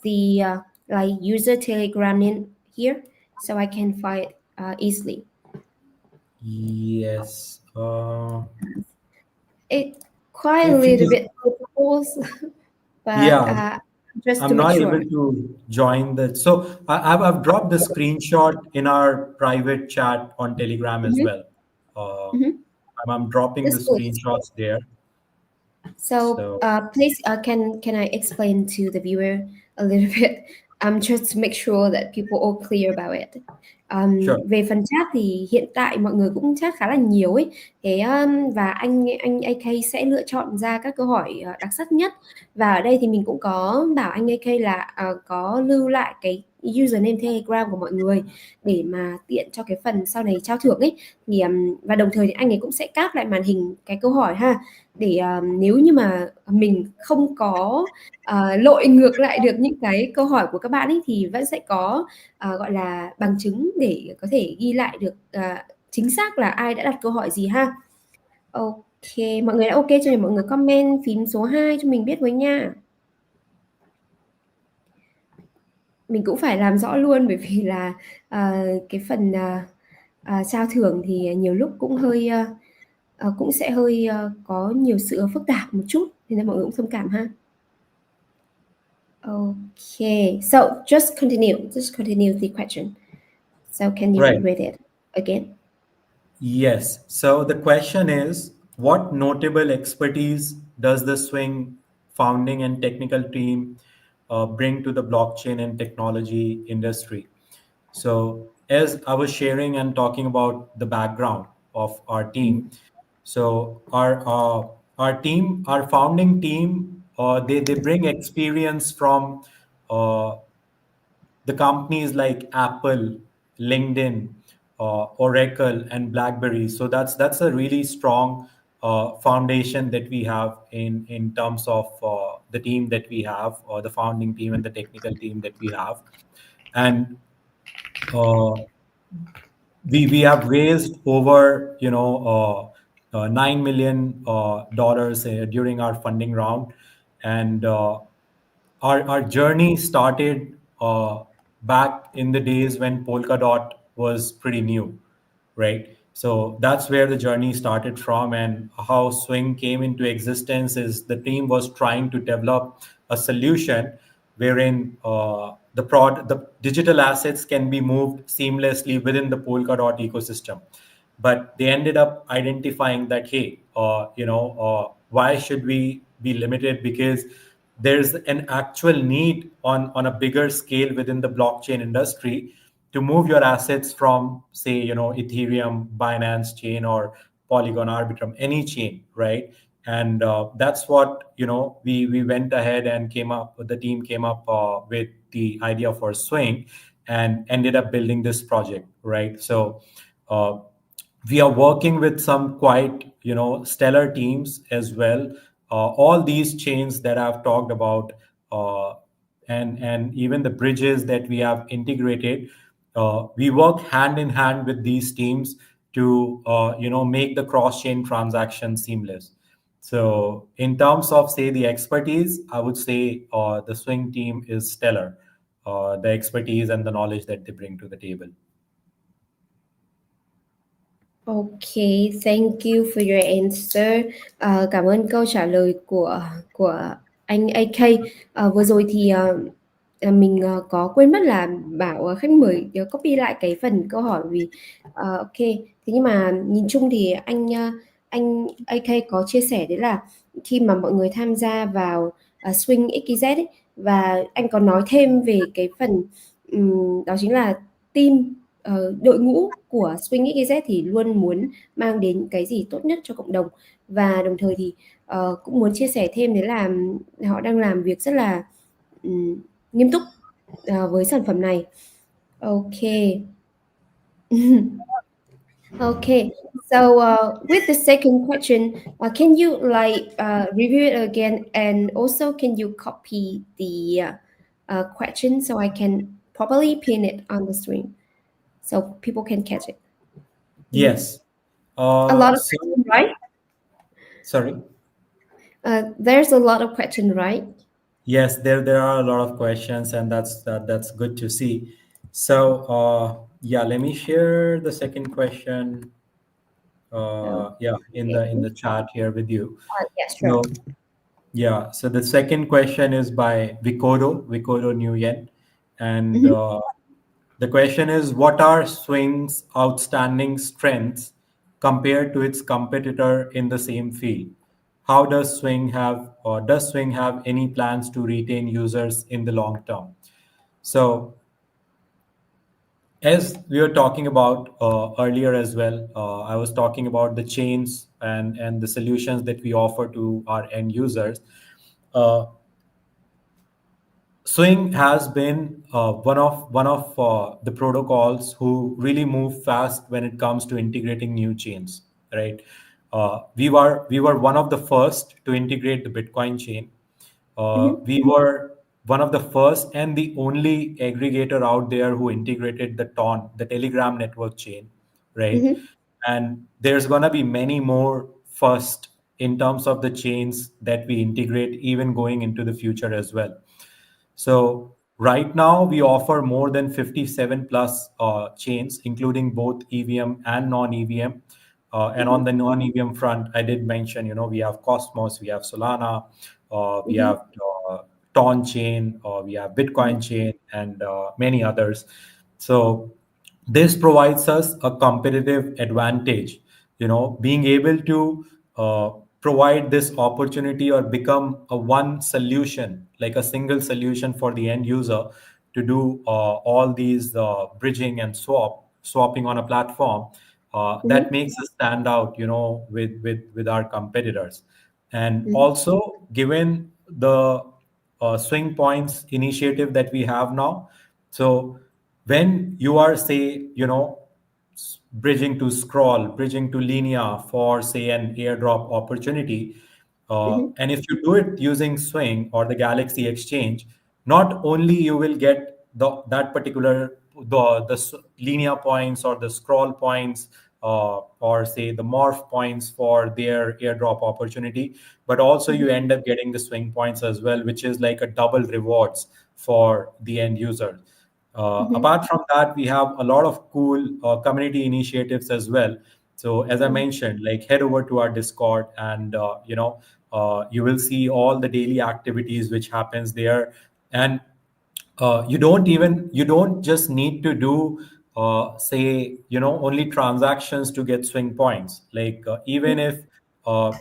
the like user Telegram in here so I can find it easily?
yes,
It quite a
if it
little
is,
bit difficult, but
yeah,
just to
I'm
make
not able
sure.
to join the. So I've dropped the screenshot in our private chat on Telegram as
Mm-hmm.
well. Uh,
Mm-hmm.
I'm dropping the
That's good.
screenshots there.
So,
So
please, can I explain to the viewer a little bit? Just to make sure that people all clear about it.
sure.
Về phần chat thì hiện tại mọi người cũng chat khá là nhiều ấy. Thế và anh AK sẽ lựa chọn ra các câu hỏi đặc sắc nhất. Và ở đây thì mình cũng có bảo anh AK là có lưu lại cái username Telegram của mọi người để mà tiện cho cái phần sau này trao thưởng ấy. Thì và đồng thời thì anh ấy cũng sẽ cáp lại màn hình cái câu hỏi ha, để nếu như mà mình không có lội ngược lại được những cái câu hỏi của các bạn ấy thì vẫn sẽ có gọi là bằng chứng để có thể ghi lại được chính xác là ai đã đặt câu hỏi gì ha. Ok, mọi người đã ok cho nên mọi người comment phím số 2 cho mình biết với nha. Mình cũng phải làm rõ luôn bởi vì là cái phần trao thưởng thì nhiều lúc cũng hơi cũng sẽ hơi có nhiều sự phức tạp một chút, nên mọi người cũng thông cảm ha. Okay, so just continue the question. So can you
Right.
read it again?
Yes. So the question is, what notable expertise does the Swing founding and technical team bring to the blockchain and technology industry? So as I was sharing and talking about the background of our team, so our team, our founding team, they bring experience from uh, the companies like Apple, LinkedIn, Oracle, and BlackBerry. So that's a really strong foundation that we have in terms of the team that we have, or the founding team and the technical team that we have, and uh, we have raised over 9 million dollars during our funding round, and our journey started back in the days when Polkadot was pretty new, right? So that's where the journey started from, and how Swing came into existence is the team was trying to develop a solution wherein the digital assets can be moved seamlessly within the Polkadot ecosystem. But they ended up identifying that, hey, why should we be limited? Because there's an actual need on a bigger scale within the blockchain industry to move your assets from, say, Ethereum, Binance chain, or Polygon, Arbitrum, any chain, right? And that's what we went ahead and the team came up with the idea for Swing, and ended up building this project, right? So uh, we are working with some quite stellar teams as well. All these chains that I've talked about, uh, and even the bridges that we have integrated, we work hand in hand with these teams to make the cross-chain transaction seamless. So in terms of, say, the expertise, I would say the Swing team is stellar. The expertise and the knowledge that they bring to the table.
Okay, thank you for your answer. Cảm ơn câu trả lời của anh AK. Vừa rồi thì mình có quên mất là bảo khách mời copy lại cái phần câu hỏi vì ok. Thế nhưng mà nhìn chung thì anh AK có chia sẻ đấy là khi mà mọi người tham gia vào Swing.xyz ấy, và anh có nói thêm về cái phần đó chính là team, đội ngũ của Swing.xyz thì luôn muốn mang đến cái gì tốt nhất cho cộng đồng, và đồng thời thì cũng muốn chia sẻ thêm đấy là họ đang làm việc rất là nghiêm túc với sản phẩm này. Ok. Okay, so with the second question, can you review it again, and also can you copy the question so I can properly pin it on the screen so people can catch it?
Yes.
A lot of questions, right?
Sorry.
There's a lot of questions, right?
Yes, there are a lot of questions, and that's good to see. So yeah, let me share the second question. Yeah, in the chat here with you.
Yes, sure.
So yeah, so the second question is by Vikodo Nguyen, and the question is, what are Swing's outstanding strengths compared to its competitor in the same field? How does does Swing have any plans to retain users in the long term? So as we were talking about earlier as well, I was talking about the chains and the solutions that we offer to our end users. Swing has been one of the protocols who really move fast when it comes to integrating new chains. Right, we were one of the first to integrate the Bitcoin chain. We were one of the first and the only aggregator out there who integrated the Telegram network chain, right? And there's gonna be many more first in terms of the chains that we integrate, even going into the future as well. So right now we offer more than 57 plus chains, including both EVM and non-EVM. And on the non-EVM front, I did mention, we have Cosmos, we have Solana, we have Ton chain, we have Bitcoin chain, and many others. So this provides us a competitive advantage, being able to provide this opportunity or become a one solution, like a single solution for the end user to do all these bridging and swapping on a platform. That makes us stand out, with our competitors. And also, given the Swing Points initiative that we have now, so when you are, say, bridging to scroll, bridging to linear for, say, an airdrop opportunity, and if you do it using Swing or the Galaxy Exchange, not only you will get that particular the linear points or the scroll points, or say the morph points for their airdrop opportunity, but also you end up getting the Swing Points as well, which is like a double rewards for the end user. Apart from that, we have a lot of cool community initiatives as well. So as I mentioned, like, head over to our Discord, and you will see all the daily activities which happens there. And you don't just need to do say, only transactions to get Swing Points. Like, even if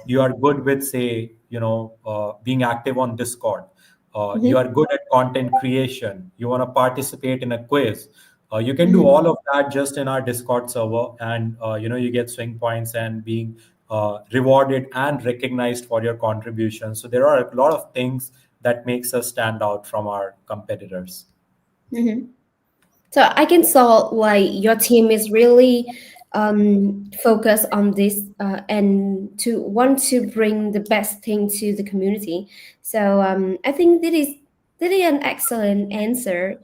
you are good with, say, being active on Discord, you are good at content creation, you want to participate in a quiz, you can do all of that just in our Discord server, and you get Swing Points and being rewarded and recognized for your contribution. So there are a lot of things that makes us stand out from our competitors.
So I can saw like your team is really focused on this and to want to bring the best thing to the community. So I think that is an excellent answer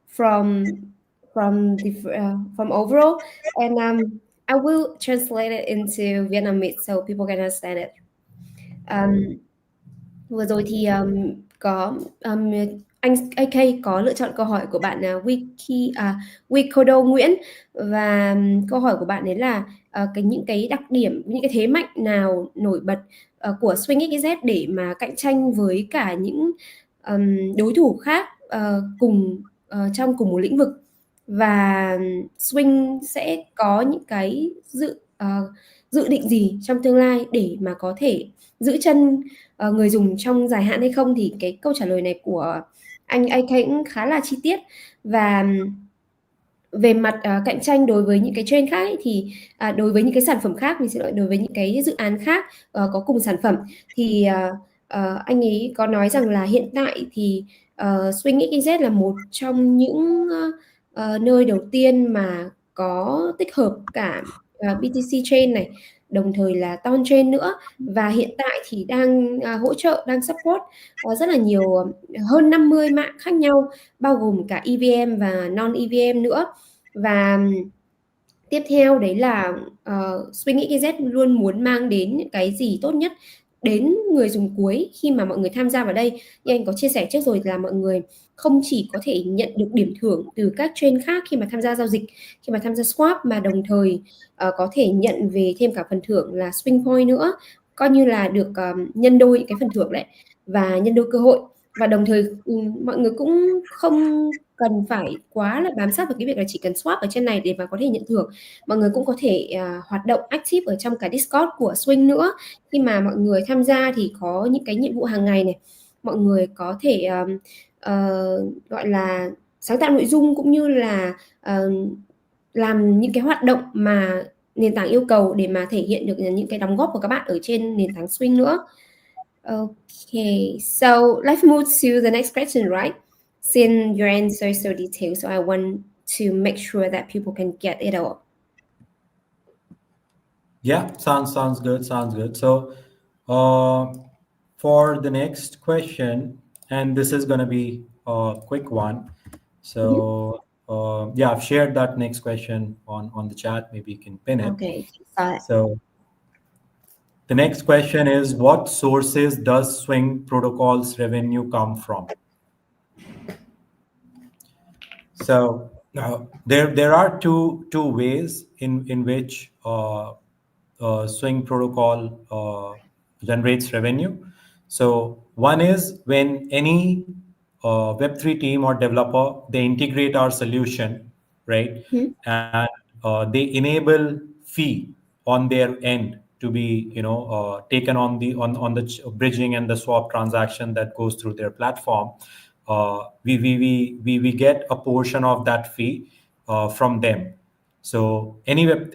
from from from overall, and I will translate it into Vietnamese so people can understand it. Vừa rồi thì có anh AK có lựa chọn câu hỏi của bạn Wikodo Nguyễn, và câu hỏi của bạn ấy là những cái đặc điểm, những cái thế mạnh nào nổi bật của Swing.xyz để mà cạnh tranh với cả những đối thủ khác trong cùng một lĩnh vực, và Swing sẽ có những cái dự định gì trong tương lai để mà có thể giữ chân người dùng trong dài hạn hay không. Thì cái câu trả lời này của anh AK cũng khá là chi tiết. Và về mặt cạnh tranh đối với những cái trend khác ấy, thì đối với những cái sản phẩm khác, mình xin lỗi, đối với những cái dự án khác có cùng sản phẩm, thì anh ấy có nói rằng là hiện tại thì Swing.xyz là một trong những nơi đầu tiên mà có tích hợp cả BTC chain này, đồng thời là Ton chain nữa, và hiện tại thì đang hỗ trợ, đang support rất là nhiều, hơn 50 mạng khác nhau, bao gồm cả EVM và non EVM nữa. Và tiếp theo đấy là Swing.xyz luôn muốn mang đến những cái gì tốt nhất đến người dùng cuối khi mà mọi người tham gia vào đây. Như anh có chia sẻ trước rồi là mọi người không chỉ có thể nhận được điểm thưởng từ các chain khác khi mà tham gia giao dịch, khi mà tham gia swap, mà đồng thời có thể nhận về thêm cả phần thưởng là swing point nữa, coi như là được nhân đôi những cái phần thưởng đấy và nhân đôi cơ hội. Và đồng thời mọi người cũng không cần phải quá là bám sát vào cái việc là chỉ cần swap ở trên này để mà có thể nhận thưởng. Mọi người cũng có thể hoạt động active ở trong cả Discord của Swing nữa. Khi mà mọi người tham gia thì có những cái nhiệm vụ hàng ngày này, mọi người có thể gọi là sáng tạo nội dung, cũng như là làm những cái hoạt động mà nền tảng yêu cầu để mà thể hiện được những cái đóng góp của các bạn ở trên nền tảng Swing nữa. Okay, so let's move to the next question, right? Since your answer is so detailed, so I want to make sure that people can get it all.
Yeah, sounds good. Sounds good. So, for the next question, and this is going to be a quick one. So, yeah, I've shared that next question on the chat. Maybe you can pin it.
Okay, got it.
So, the next question is, what sources does Swing protocol's revenue come from? So there are two ways in which Swing protocol generates revenue. So one is when any Web3 team or developer, they integrate our solution, right? And they enable fee on their end to be taken on the bridging and the swap transaction that goes through their platform. We get a portion of that fee from them. So anyway,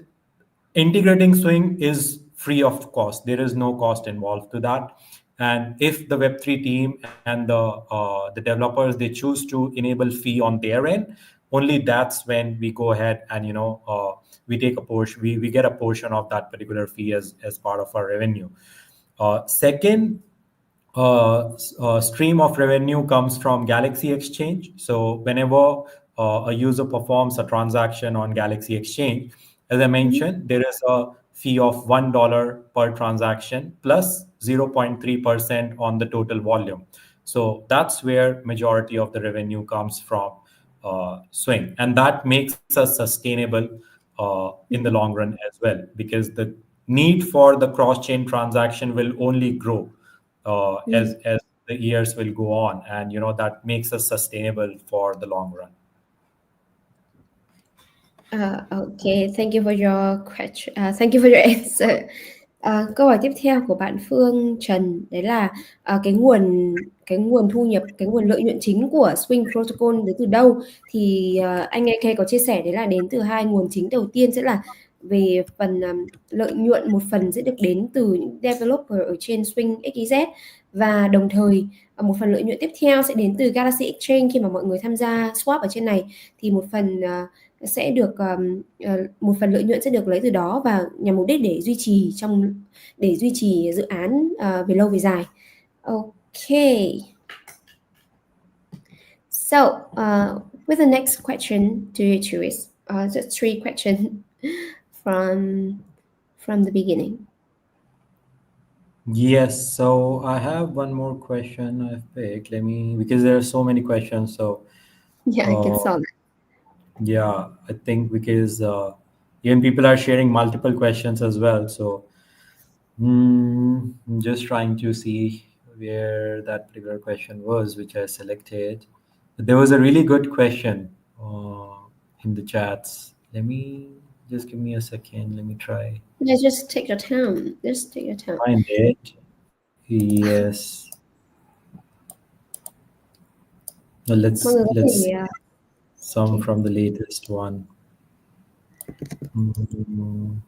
integrating Swing is free of cost. There is no cost involved to that. And if the Web3 team and the developers, they choose to enable fee on their end, only that's when we go ahead and we take a portion. We get a portion of that particular fee as part of our revenue. Second stream of revenue comes from Galaxy Exchange. So whenever a user performs a transaction on Galaxy Exchange, as I mentioned, there is a fee of $1 per transaction plus 0.3% on the total volume. So that's where majority of the revenue comes from Swing, and that makes us sustainable in the long run as well, because the need for the cross-chain transaction will only grow as the years will go on, and that makes us sustainable for the long run.
Okay, thank you for your question. Thank you for your answer. Câu hỏi tiếp theo của bạn Phương Trần đấy là cái nguồn thu nhập, cái nguồn lợi nhuận chính của Swing Protocol đến từ đâu? Thì anh AK có chia sẻ đấy là đến từ hai nguồn chính. Đầu tiên sẽ là về phần lợi nhuận, một phần sẽ được đến từ những developer ở trên Swing.xyz, và đồng thời một phần lợi nhuận tiếp theo sẽ đến từ Galaxy Exchange. Khi mà mọi người tham gia swap ở trên này thì một phần sẽ được một phần lợi nhuận sẽ được lấy từ đó, và nhằm mục đích để duy trì dự án về lâu về dài. Okay. So, with the next question to you, choose the three questions from the beginning.
Yes, so I have one more question I've picked. Let me, because there are so many questions. So,
Yeah, I can
uh,
saw that.
yeah, I think because even people are sharing multiple questions as well. So, I'm just trying to see where that particular question was, which I selected. There was a really good question in the chats. Let me just give me a second. Let me try
Yeah, just take your time. Just take your time.
find it. Yes. Now
Mọi
let's
người có
let's
thể
some
okay.
from the latest one. Mm,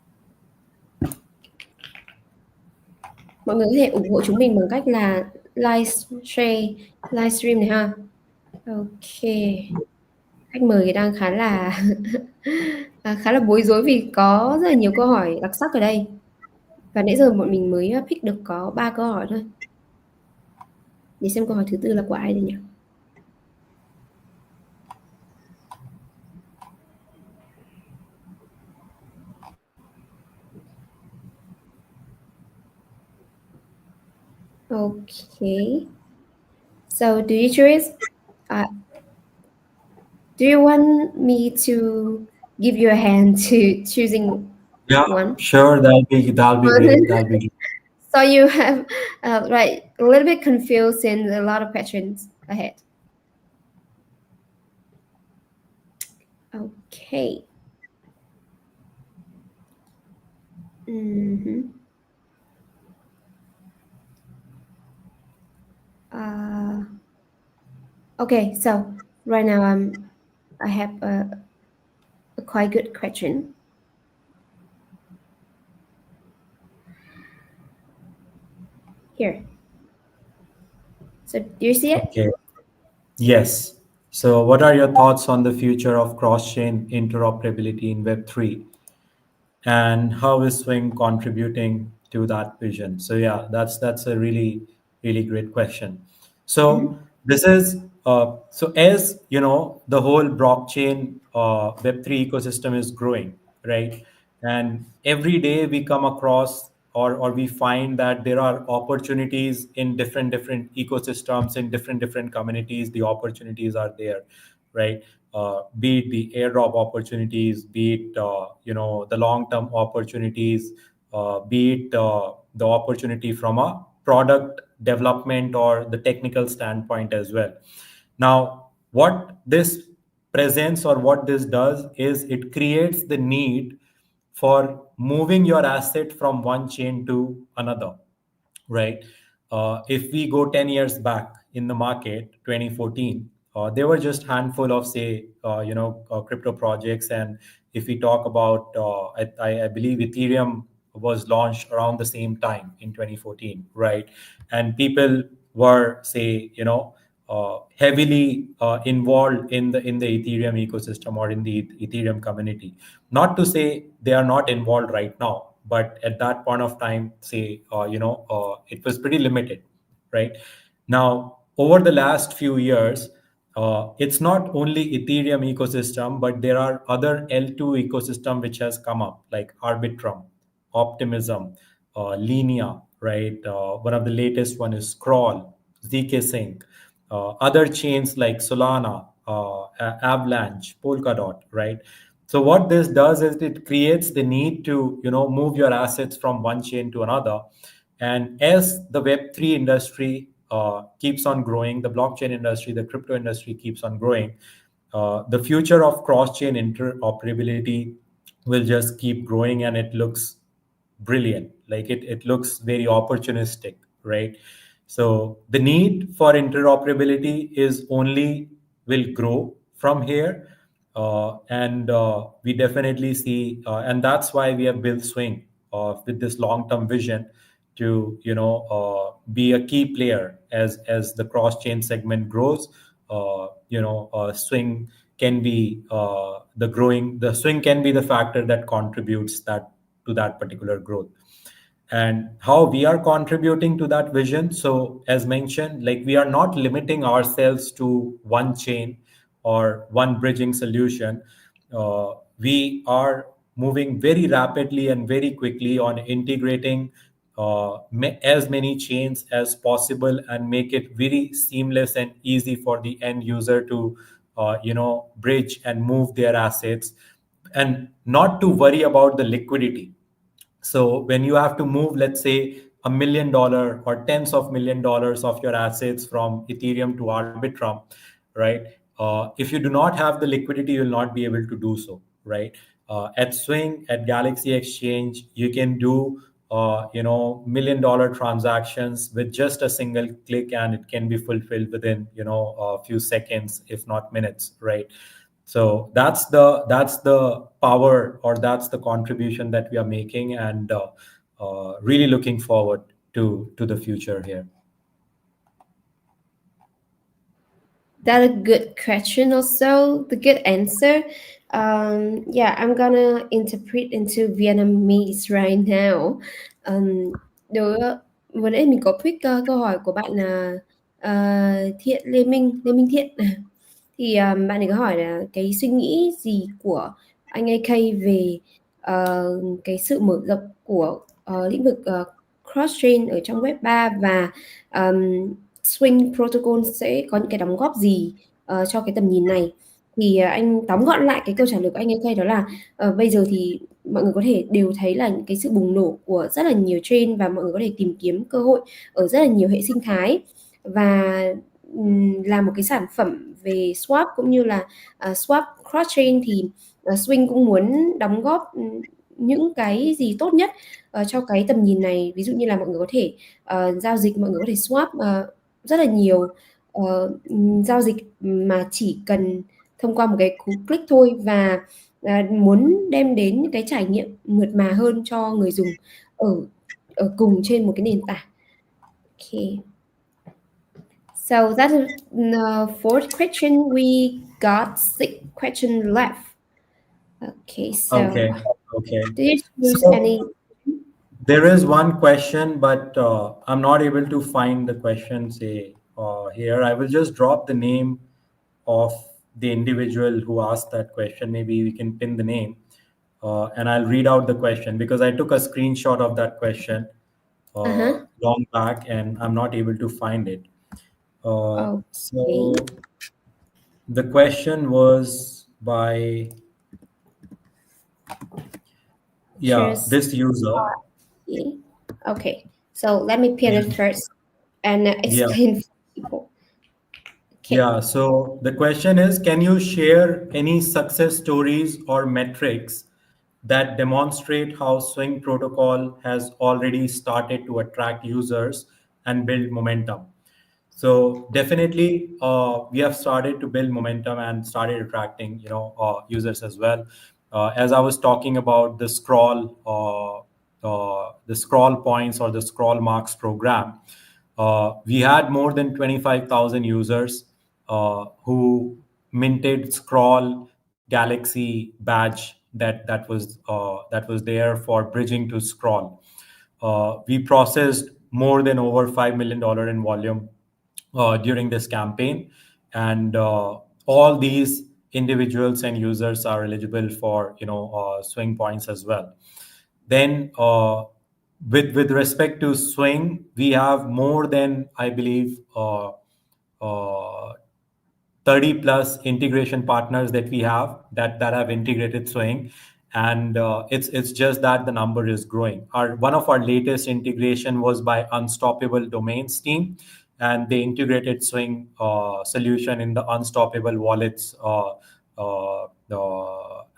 Mọi người có thể ủng hộ chúng mình bằng cách là livestream này ha. Ok. Khách mời đang khá là khá là bối rối vì có rất là nhiều câu hỏi đặc sắc ở đây. Và nãy giờ bọn mình mới pick được có 3 câu hỏi thôi. Để xem câu hỏi thứ tư là của ai đây nhỉ? Okay. So do you choose? Do you want me to give you a hand to choosing
yeah,
one?
sure. That'll be great. That'll be great.
So you have right a little bit confused and a lot of questions ahead. Okay. Mm-hmm. Okay, so right now I have a quite good question. Here. So do you see it?
Okay. Yes. So, what are your thoughts on the future of cross-chain interoperability in Web3? And how is Swing contributing to that vision? So yeah, that's a really great question. So
Mm-hmm.
this is so as you know, the whole blockchain Web3 ecosystem is growing, right? And every day we come across or we find that there are opportunities in different ecosystems in different communities. The opportunities are there, right? Be it the airdrop opportunities, be it the long-term opportunities, be it the opportunity from a product development or the technical standpoint as well. Now, what this presents or what this does is it creates the need for moving your asset from one chain to another, right? If we go 10 years back in the market, 2014, there were just handful of, say, crypto projects. And if we talk about, I believe Ethereum was launched around the same time in 2014, right? And people were, say, heavily involved in the Ethereum ecosystem or in the Ethereum community. Not to say they are not involved right now, but at that point of time, say, it was pretty limited, right? Now, over the last few years, it's not only Ethereum ecosystem, but there are other L2 ecosystem which has come up, like Arbitrum, Optimism, Linea, right? One of the latest one is Scroll, ZK Sync, other chains like Solana, Avalanche, Polkadot, right? So what this does is it creates the need to move your assets from one chain to another. And as the Web3 industry keeps on growing, the blockchain industry, the crypto industry keeps on growing, the future of cross-chain interoperability will just keep growing, and it looks brilliant. Like it looks very opportunistic, right? So the need for interoperability is only will grow from here. And we definitely see, and that's why we have built Swing with this long-term vision to be a key player as the cross-chain segment grows. Swing can be the Swing can be the factor that contributes that to that particular growth. and how we are contributing to that vision. So as mentioned, like, we are not limiting ourselves to one chain or one bridging solution. We are moving very rapidly and very quickly on integrating as many chains as possible, and make it very seamless and easy for the end user to bridge and move their assets, and not to worry about the liquidity. So when you have to move, let's say, $1 million or tens of $1 million of your assets from Ethereum to Arbitrum, right? If you do not have the liquidity, you'll not be able to do so, right? At Swing, at Galaxy Exchange, you can do $1 million transactions with just a single click, and it can be fulfilled within a few seconds, if not minutes, right? So that's the power, or that's the contribution that we are making, and really looking forward to the future here.
That a good question also, the good answer. Yeah, I'm gonna interpret into Vietnamese right now. Đối vừa nãy mình có pick câu hỏi của bạn là Thiện Lê Minh Thiện. Thì bạn ấy có hỏi là cái suy nghĩ gì của anh AK về cái sự mở rộng của lĩnh vực cross-chain ở trong web 3, và Swing Protocol sẽ có những cái đóng góp gì cho cái tầm nhìn này. Thì anh tóm gọn lại cái câu trả lời của anh AK đó là bây giờ thì mọi người có thể đều thấy là những cái sự bùng nổ của rất là nhiều chain, và mọi người có thể tìm kiếm cơ hội ở rất là nhiều hệ sinh thái, và làm một cái sản phẩm về swap cũng như là swap cross chain, thì Swing cũng muốn đóng góp những cái gì tốt nhất cho cái tầm nhìn này. Ví dụ như là mọi người có thể giao dịch, mọi người có thể swap rất là nhiều giao dịch mà chỉ cần thông qua một cái cú click thôi, và muốn đem đến những cái trải nghiệm mượt mà hơn cho người dùng ở cùng trên một cái nền tảng. Okay. So that's the fourth question. We got 6 questions left. Okay, so
Okay.
do you choose
So
any?
there is one question, but I'm not able to find the question, say, here. I will just drop the name of the individual who asked that question. Maybe we can pin the name, and I'll read out the question, because I took a screenshot of that question long back, and I'm not able to find it. So the question was by this user.
Okay, so let me pin it first and explain for people. Okay.
Yeah, so the question is, can you share any success stories or metrics that demonstrate how Swing protocol has already started to attract users and build momentum? So definitely, we have started to build momentum and started attracting, users as well. As I was talking about the scroll points or the scroll marks program, we had more than 25,000 users who minted scroll Galaxy badge that was there for bridging to scroll. We processed more than over $5 million in volume during this campaign, and all these individuals and users are eligible for Swing points as well. Then with respect to Swing, we have more than, I believe, 30 plus integration partners that we have that have integrated Swing, and it's just that the number is growing. One of our latest integration was by Unstoppable Domains team, and they integrated Swing solution in the Unstoppable Wallets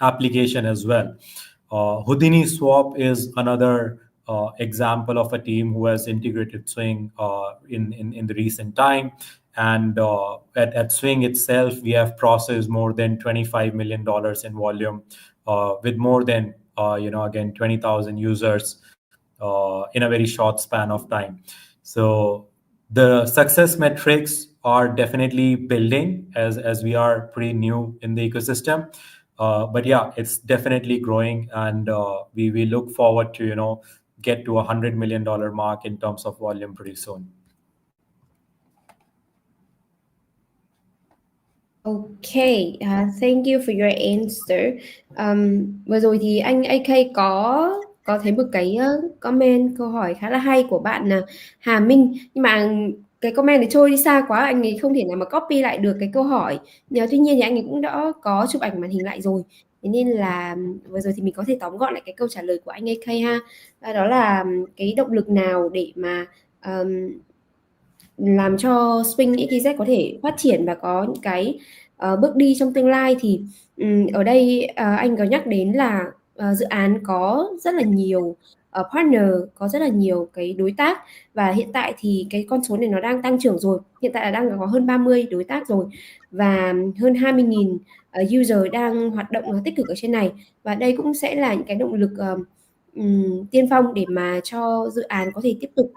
application as well. Houdini Swap is another example of a team who has integrated Swing in the recent time. And at Swing itself, we have processed more than $25 million in volume with more than, again, 20,000 users in a very short span of time. So the success metrics are definitely building as we are pretty new in the ecosystem. But yeah, it's definitely growing, and we look forward to, get to $100 million mark in terms of volume pretty soon.
Okay, thank you for your answer. Vừa rồi thì anh AK có thấy một cái comment câu hỏi khá là hay của bạn Hà Minh, nhưng mà cái comment này trôi đi xa quá, anh ấy không thể nào mà copy lại được cái câu hỏi. Tuy nhiên thì anh ấy cũng đã có chụp ảnh màn hình lại rồi. Thế nên là vừa rồi thì mình có thể tóm gọn lại cái câu trả lời của anh AK ha. Đó là cái động lực nào để mà làm cho Swing.xyz có thể phát triển và có những cái bước đi trong tương lai, thì ở đây anh có nhắc đến là dự án có rất là nhiều partner, có rất là nhiều cái đối tác, và hiện tại thì cái con số này nó đang tăng trưởng rồi. Hiện tại là đang có hơn 30 đối tác rồi và hơn 20.000 user đang hoạt động tích cực ở trên này, và đây cũng sẽ là những cái động lực tiên phong để mà cho dự án có thể tiếp tục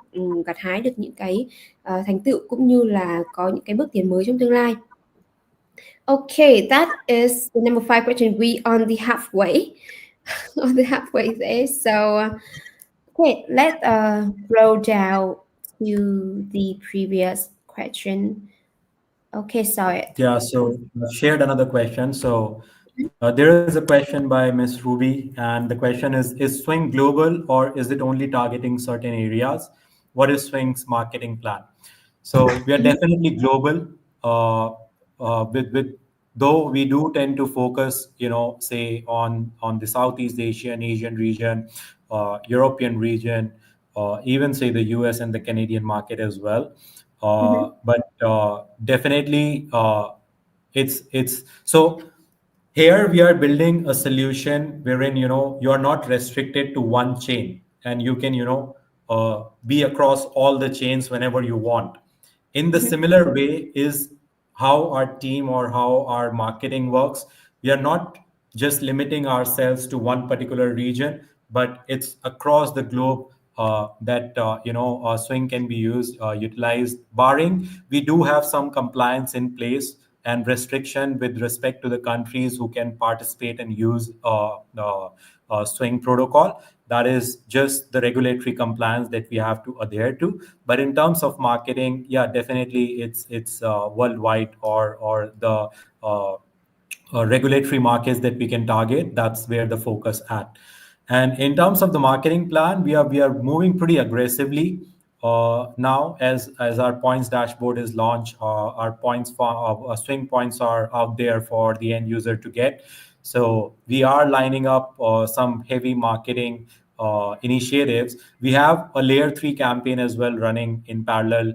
gặt hái được những cái thành tựu cũng như là có những cái bước tiến mới trong tương lai. Okay, that is the number 5 question. We on the halfway, on the halfway there. So, okay, let's roll down to the previous question. Okay, sorry.
Yeah, so I've shared another question. So there is a question by Miss Ruby, and the question is Swing global or is it only targeting certain areas? What is Swing's marketing plan? So we are definitely global, with though we do tend to focus, say on the Southeast Asian region, European region, even say the US and the Canadian market as well. But definitely, it's so here we are building a solution wherein you are not restricted to one chain, and you can be across all the chains whenever you want. In the similar way is how our team or how our marketing works. We are not just limiting ourselves to one particular region, but it's across the globe, that Swing can be utilized, barring we do have some compliance in place and restriction with respect to the countries who can participate and use Swing protocol. That is just the regulatory compliance that we have to adhere to. But in terms of marketing, yeah, definitely it's worldwide, or the regulatory markets that we can target. That's where the focus at. And in terms of the marketing plan, we are moving pretty aggressively now, as our points dashboard is launched. Our points for Swing points are out there for the end user to get. So we are lining up some heavy marketing initiatives. We have a layer 3 campaign as well running in parallel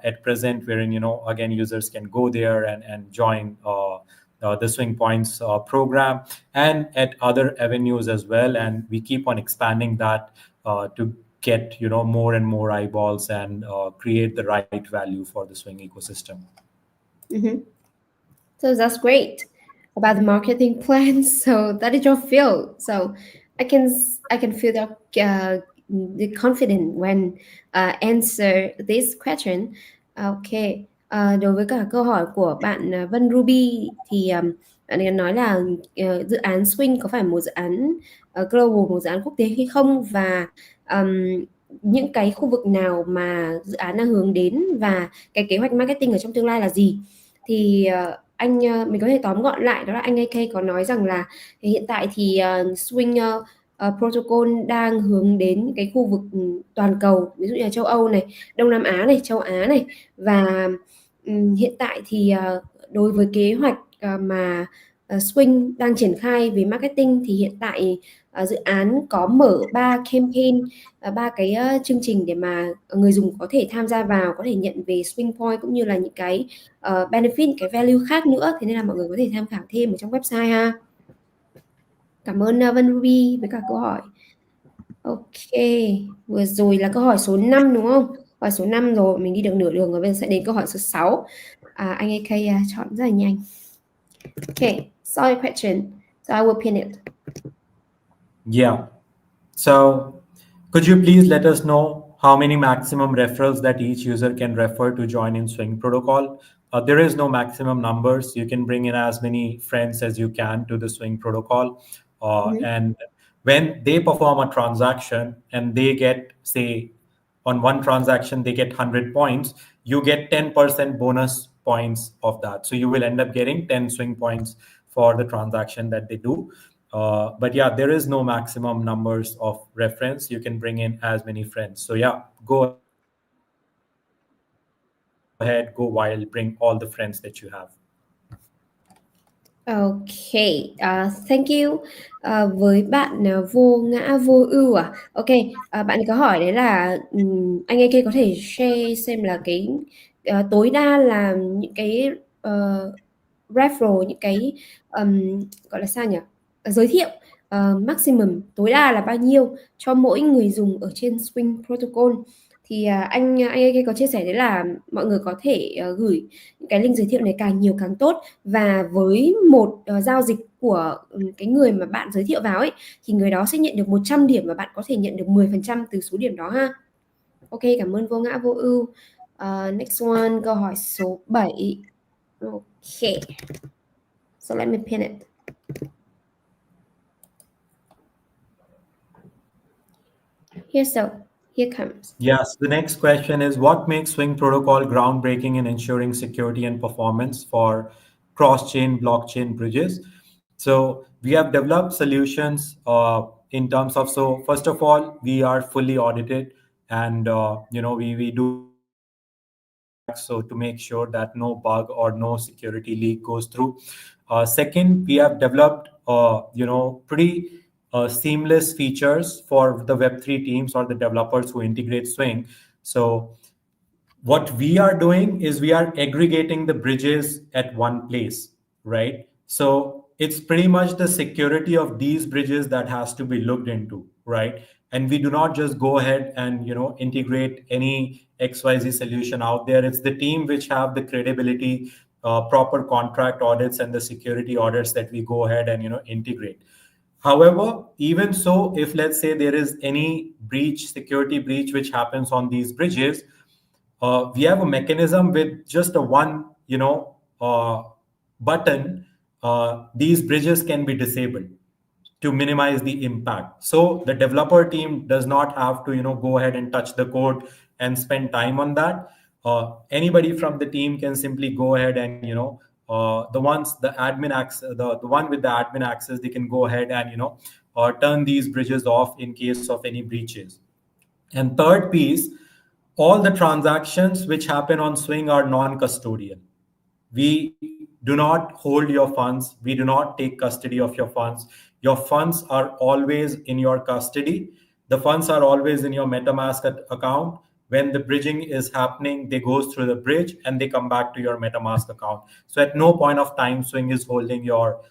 at present, wherein again users can go there and join the Swing Points program, and at other avenues as well. And we keep on expanding that to get more and more eyeballs and create the right value for the Swing ecosystem.
So that's great about the marketing plan. So that is your field. So I can feel the confident when answer this question. Okay. Đối với cả câu hỏi của bạn Vân Ruby thì bạn ấy nói là dự án Swing có phải một dự án global, một dự án quốc tế hay không, và những cái khu vực nào mà dự án đang hướng đến, và cái kế hoạch marketing ở trong tương lai là gì. Thì mình có thể tóm gọn lại, đó là anh AK có nói rằng là hiện tại thì Swing protocol đang hướng đến cái khu vực toàn cầu, ví dụ như là châu Âu này, Đông Nam Á này, châu Á này, và hiện tại thì đối với kế hoạch mà Swing đang triển khai về marketing thì hiện tại dự án có mở 3 campaign, 3 cái chương trình để mà người dùng có thể tham gia vào, có thể nhận về Swing Point cũng như là những cái benefit, cái value khác nữa. Thế nên là mọi người có thể tham khảo thêm ở trong website ha. Cảm ơn Vân Ruby với cả câu hỏi. Ok, vừa rồi là câu hỏi số 5 đúng không? Hỏi số 5 rồi, mình đi được nửa đường rồi, bây giờ sẽ đến câu hỏi số 6. Anh AK chọn rất là nhanh. Okay, solid question. So I will pin it.
Yeah. So could you please let us know how many maximum referrals that each user can refer to join in Swing protocol? There is no maximum numbers. You can bring in as many friends as you can to the Swing protocol. And when they perform a transaction and they get, say, on one transaction they get 100 points, you get 10% bonus points of that. So you will end up getting 10 swing points for the transaction that they do. But yeah, there is no maximum numbers of reference. You can bring in as many friends. So yeah, go ahead, go wild, bring all the friends that you have.
Okay, thank you. Với bạn vô ngã vô ưu Ok, bạn có hỏi đấy là anh AK có thể share xem là cái tối đa là những cái referral, những cái gọi là sao nhỉ? Giới thiệu maximum tối đa là bao nhiêu cho mỗi người dùng ở trên Swing Protocol. Thì anh AK có chia sẻ đấy là mọi người có thể gửi những cái link giới thiệu này càng nhiều càng tốt, và với một giao dịch của cái người mà bạn giới thiệu vào ấy thì người đó sẽ nhận được 100 điểm và bạn có thể nhận được 10% từ số điểm đó ha. Ok, cảm ơn vô ngã vô ưu. Next one, câu hỏi số 7. Okay, so let me pin it. Here comes.
Yes, the next question is, what makes Swing Protocol groundbreaking in ensuring security and performance for cross-chain blockchain bridges? So we have developed solutions in terms of, so first of all, we are fully audited, and we do so to make sure that no bug or no security leak goes through. Second, we have developed pretty seamless features for the Web3 teams or the developers who integrate Swing. So what we are doing is we are aggregating the bridges at one place, right? So it's pretty much the security of these bridges that has to be looked into, right? And we do not just go ahead and integrate any XYZ solution out there. It's the team which have the credibility, proper contract audits, and the security audits that we go ahead and integrate. However, even so, if let's say there is any breach, security breach, which happens on these bridges, we have a mechanism with just a one button. These bridges can be disabled to minimize the impact. So the developer team does not have to go ahead and touch the code and spend time on that. Anybody from the team can simply go ahead and the one with the admin access, they can go ahead and turn these bridges off in case of any breaches. And third piece, all the transactions which happen on Swing are non-custodial. We do not hold your funds. We do not take custody of your funds. Your funds are always in your custody. The funds are always in your MetaMask account. When the bridging is happening, they go through the bridge and they come back to your MetaMask account. So at no point of time, Swing is holding your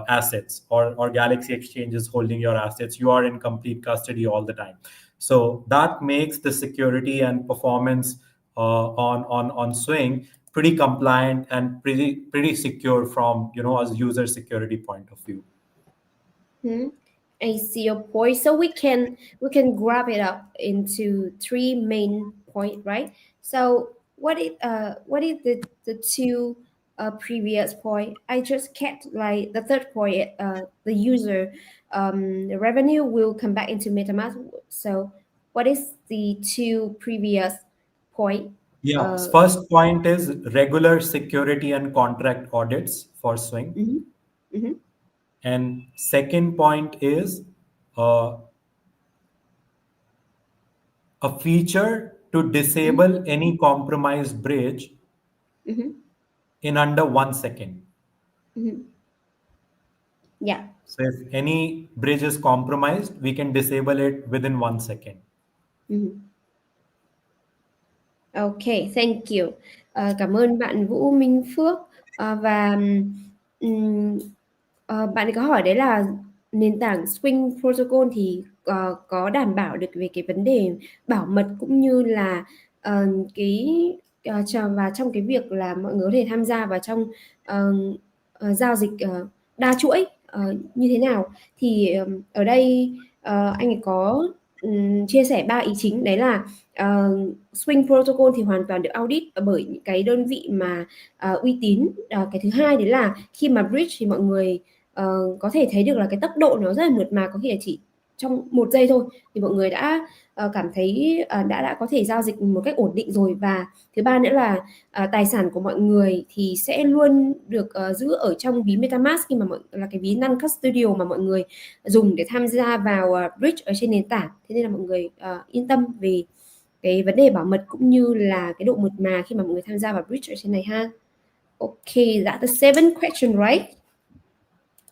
assets, or Galaxy Exchange is holding your assets. You are in complete custody all the time. So that makes the security and performance on Swing pretty compliant and pretty secure from a user security point of view.
I see your point. So we can grab it up into 3 main points, right? So what is the two previous point? I just kept like the third point. The user the revenue will come back into MetaMask. So what is the two previous point?
Yeah, first point is regular security and contract audits for Swing.
Mm-hmm.
And second point is a feature to disable any compromised bridge in under 1 second.
Yeah.
So if any bridge is compromised, we can disable it within 1 second.
Okay, thank you. Cảm ơn bạn Vũ Minh Phước. Và bạn có hỏi đấy là nền tảng Swing Protocol thì có đảm bảo được về cái vấn đề bảo mật cũng như là và trong cái việc là mọi người có thể tham gia vào trong giao dịch đa chuỗi như thế nào. Thì ở đây anh ấy có chia sẻ 3 ý chính, đấy là Swing Protocol thì hoàn toàn được audit bởi những cái đơn vị mà uy tín. Cái thứ hai đấy là khi mà bridge thì mọi người có thể thấy được là cái tốc độ nó rất là mượt mà, có khi là chỉ trong 1 giây thôi thì mọi người đã cảm thấy đã có thể giao dịch một cách ổn định rồi. Và thứ ba nữa là tài sản của mọi người thì sẽ luôn được giữ ở trong ví MetaMask, khi mà là cái ví non custodial mà mọi người dùng để tham gia vào bridge ở trên nền tảng. Thế nên là mọi người yên tâm về cái vấn đề bảo mật cũng như là cái độ mượt mà khi mà mọi người tham gia vào bridge ở trên này ha. Okay, that's the 7th question, right?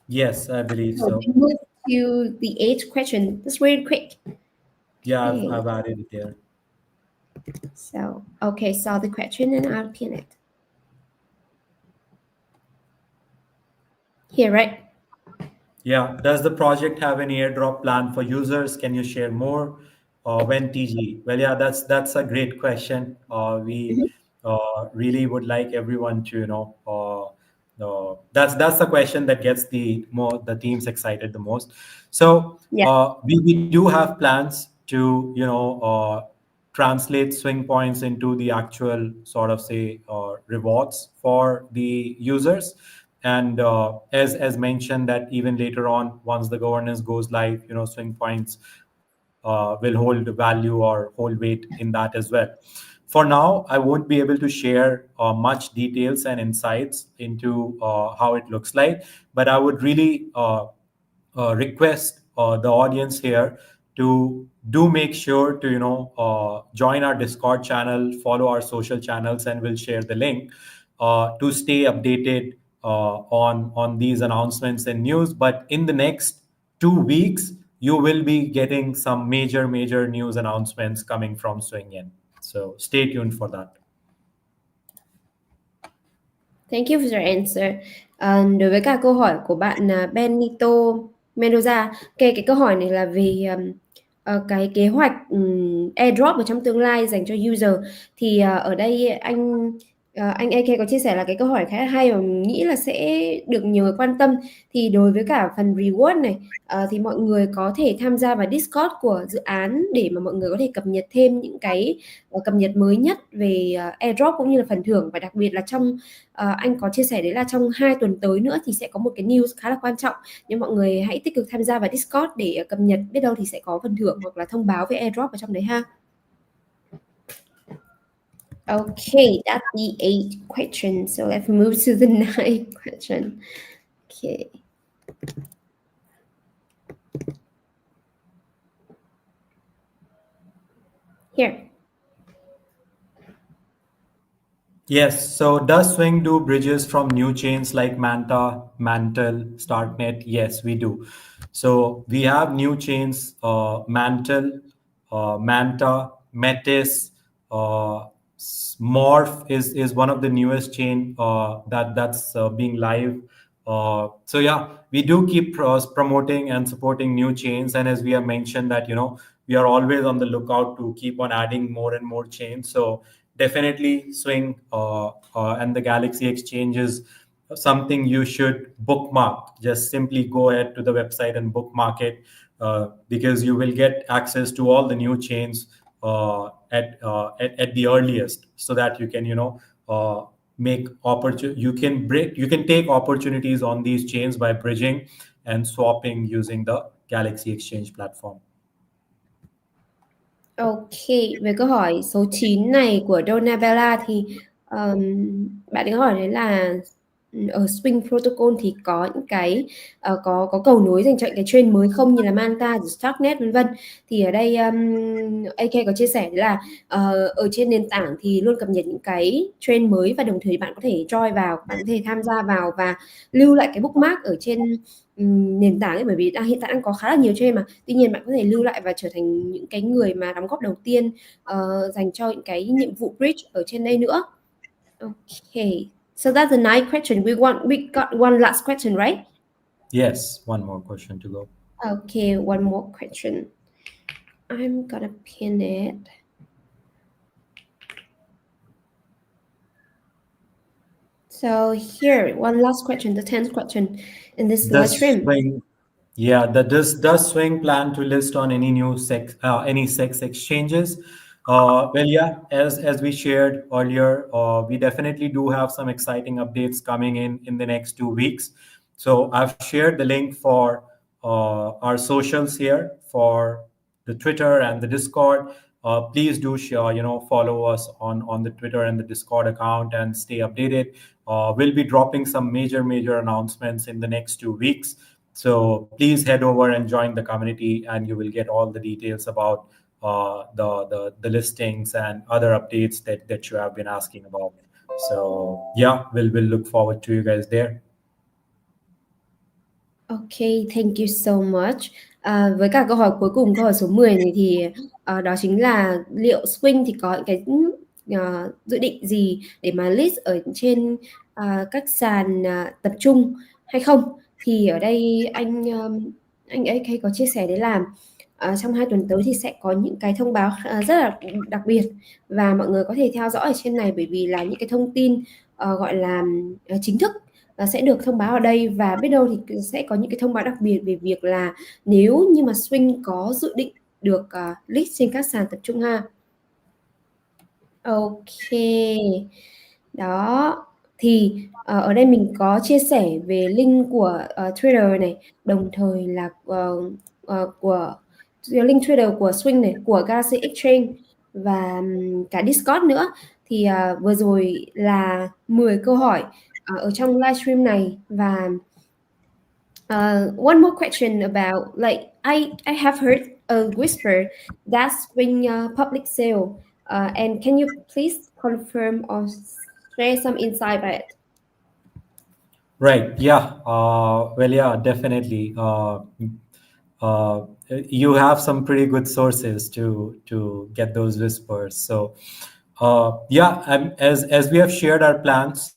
Yes, I believe
So
so.
we move to the 8th question. That's very quick.
Yeah,
Okay.
I've added it there.
So, okay, so the question and I'll pin it. Here, right?
Yeah. Does the project have any airdrop plan for users? Can you share more? When TG? Well, yeah, that's a great question. We really would like everyone to, that's the question that gets the teams excited the most. So
Yeah.
we do have plans to, translate swing points into the actual sort of say rewards for the users. And as mentioned, that even later on, once the governance goes live, swing points will hold value or hold weight in that as well. For now, I won't be able to share much details and insights into how it looks like, but I would really request the audience here to do make sure to join our Discord channel, follow our social channels, and we'll share the link to stay updated on these announcements and news. But in the next 2 weeks, you will be getting some major news announcements coming from Swing. So stay tuned for that.
Thank you for your answer. Đối với cả câu hỏi của bạn Benito Mendoza, cái câu hỏi này là về cái kế hoạch airdrop ở trong tương lai dành cho user. Thì ở đây anh AK có chia sẻ là cái câu hỏi khá là hay và mình nghĩ là sẽ được nhiều người quan tâm. Thì đối với cả phần reward này thì mọi người có thể tham gia vào Discord của dự án để mà mọi người có thể cập nhật thêm những cái cập nhật mới nhất về airdrop cũng như là phần thưởng. Và đặc biệt là trong anh có chia sẻ đấy là trong 2 tuần tới nữa thì sẽ có một cái news khá là quan trọng, nhưng mọi người hãy tích cực tham gia vào Discord để cập nhật, biết đâu thì sẽ có phần thưởng hoặc là thông báo về airdrop ở trong đấy ha. Okay, that's the 8th question. So let's move to the 9th question. Okay. Here.
Yes. So does Swing do bridges from new chains like Manta, Mantle, Starknet? Yes, we do. So we have new chains, Mantle, Manta, Metis, Morph is one of the newest chain that's being live. So yeah, we do keep promoting and supporting new chains, and as we have mentioned that we are always on the lookout to keep on adding more and more chains. So definitely Swing and the Galaxy Exchange is something you should bookmark. Just simply go ahead to the website and bookmark it because you will get access to all the new chains at the earliest, so that you can you can take opportunities on these chains by bridging and swapping using the Galaxy Exchange platform.
Ok, về câu hỏi số 9 này của Donabella thì bạn ấy hỏi đấy là ở Swing Protocol thì có những cái có cầu nối dành cho những cái trend mới không, như là Manta, Starknet vân vân. Thì ở đây AK có chia sẻ là ở trên nền tảng thì luôn cập nhật những cái trend mới, và đồng thời bạn có thể join vào, bạn có thể tham gia vào và lưu lại cái bookmark ở trên nền tảng ấy, bởi vì hiện tại đang có khá là nhiều trend mà. Tuy nhiên bạn có thể lưu lại và trở thành những cái người mà đóng góp đầu tiên dành cho những cái nhiệm vụ bridge ở trên đây nữa. Okay, so that's the 9th question. We got one last question, right?
Yes, one more question to go.
Okay, one more question. I'm gonna pin it. So here, one last question, the 10th question in this live stream.
Does Swing plan to list on any new sex exchanges? Well, yeah, as we shared earlier, we definitely do have some exciting updates coming in the next 2 weeks. So I've shared the link for our socials here for the Twitter and the Discord. Please do share, follow us on the Twitter and the Discord account and stay updated. We'll be dropping some major announcements in the next 2 weeks. So please head over and join the community, and you will get all the details about the listings and other updates that you have been asking about. So yeah, we'll look forward to you guys there.
Okay, thank you so much. Với cả câu hỏi cuối cùng, câu hỏi số 10 này thì đó chính là liệu Swing thì có những cái dự định gì để mà list ở trên các sàn tập trung hay không? Thì ở đây anh AK có chia sẻ đấy là trong 2 tuần tới thì sẽ có những cái thông báo rất là đặc biệt và mọi người có thể theo dõi ở trên này, bởi vì là những cái thông tin gọi là chính thức sẽ được thông báo ở đây, và biết đâu thì sẽ có những cái thông báo đặc biệt về việc là nếu như mà Swing có dự định được list trên các sàn tập trung ha. Ok, đó thì ở đây mình có chia sẻ về link của Twitter này, đồng thời là của link Twitter của Swing này, của Galaxy Exchange và cả Discord nữa. Thì vừa rồi là 10 câu hỏi ở trong livestream này, và one more question about, like, I have heard a whisper that Swing public sale, and can you please confirm or share some insight about it?
Right. Yeah. Well, yeah, definitely. You have some pretty good sources to get those whispers. So, yeah, as we have shared our plans,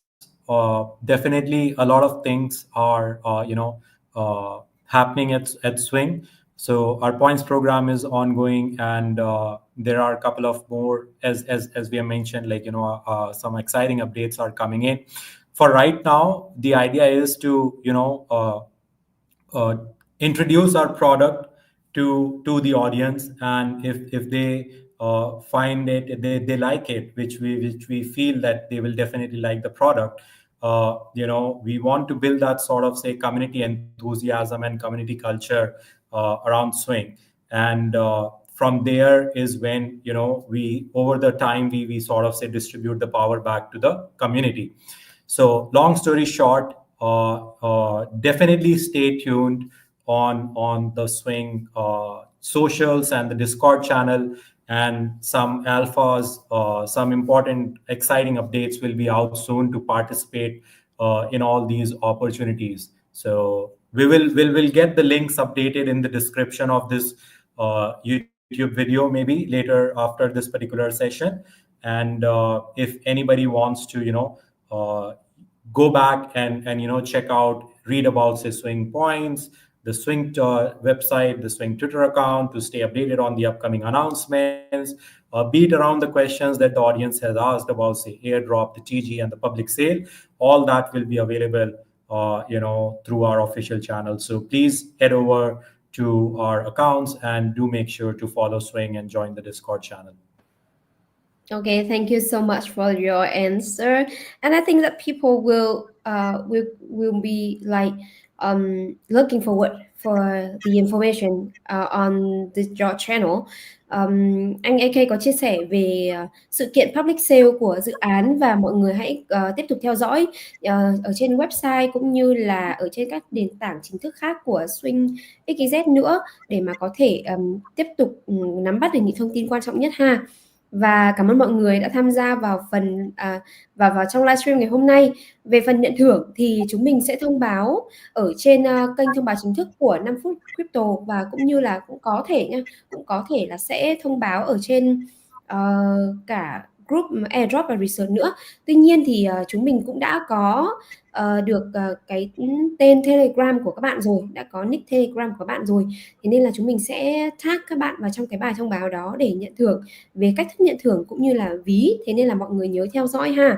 definitely a lot of things are happening at Swing. So our points program is ongoing, and there are a couple of more, as we have mentioned, like some exciting updates are coming in. For right now, the idea is to introduce our product to the audience, and if they find it, they like it, which we feel that they will definitely like the product. We want to build that sort of, say, community enthusiasm and community culture around Swing, and from there is when we over the time we sort of, say, distribute the power back to the community. So long story short, definitely stay tuned on the Swing socials and the Discord channel, and some alphas, some important exciting updates will be out soon to participate in all these opportunities. So we'll get the links updated in the description of this YouTube video, maybe later after this particular session. And if anybody wants to go back and check out, read about, say, Swing points, the Swing website, the Swing Twitter account, to stay updated on the upcoming announcements, beat around the questions that the audience has asked about, say, airdrop, the TG, and the public sale. All that will be available through our official channel. So please head over to our accounts and do make sure to follow Swing and join the Discord channel.
Okay, thank you so much for your answer, and I think that people will be like looking forward for the information on your channel. Anh AK có chia sẻ về sự kiện public sale của dự án, và mọi người hãy tiếp tục theo dõi ở trên website cũng như là ở trên các nền tảng chính thức khác của Swing.xyz nữa, để mà có thể tiếp tục nắm bắt được những thông tin quan trọng nhất ha. Và cảm ơn mọi người đã tham gia vào phần vào trong livestream ngày hôm nay. Về phần nhận thưởng thì chúng mình sẽ thông báo ở trên kênh thông báo chính thức của 5 phút crypto, và cũng như là cũng có thể là sẽ thông báo ở trên cả group Airdrop và Research nữa. Tuy nhiên thì chúng mình cũng đã có được cái tên Telegram của các bạn rồi, đã có nick Telegram của các bạn rồi, thế nên là chúng mình sẽ tag các bạn vào trong cái bài thông báo đó để nhận thưởng, về cách thức nhận thưởng cũng như là ví, thế nên là mọi người nhớ theo dõi ha.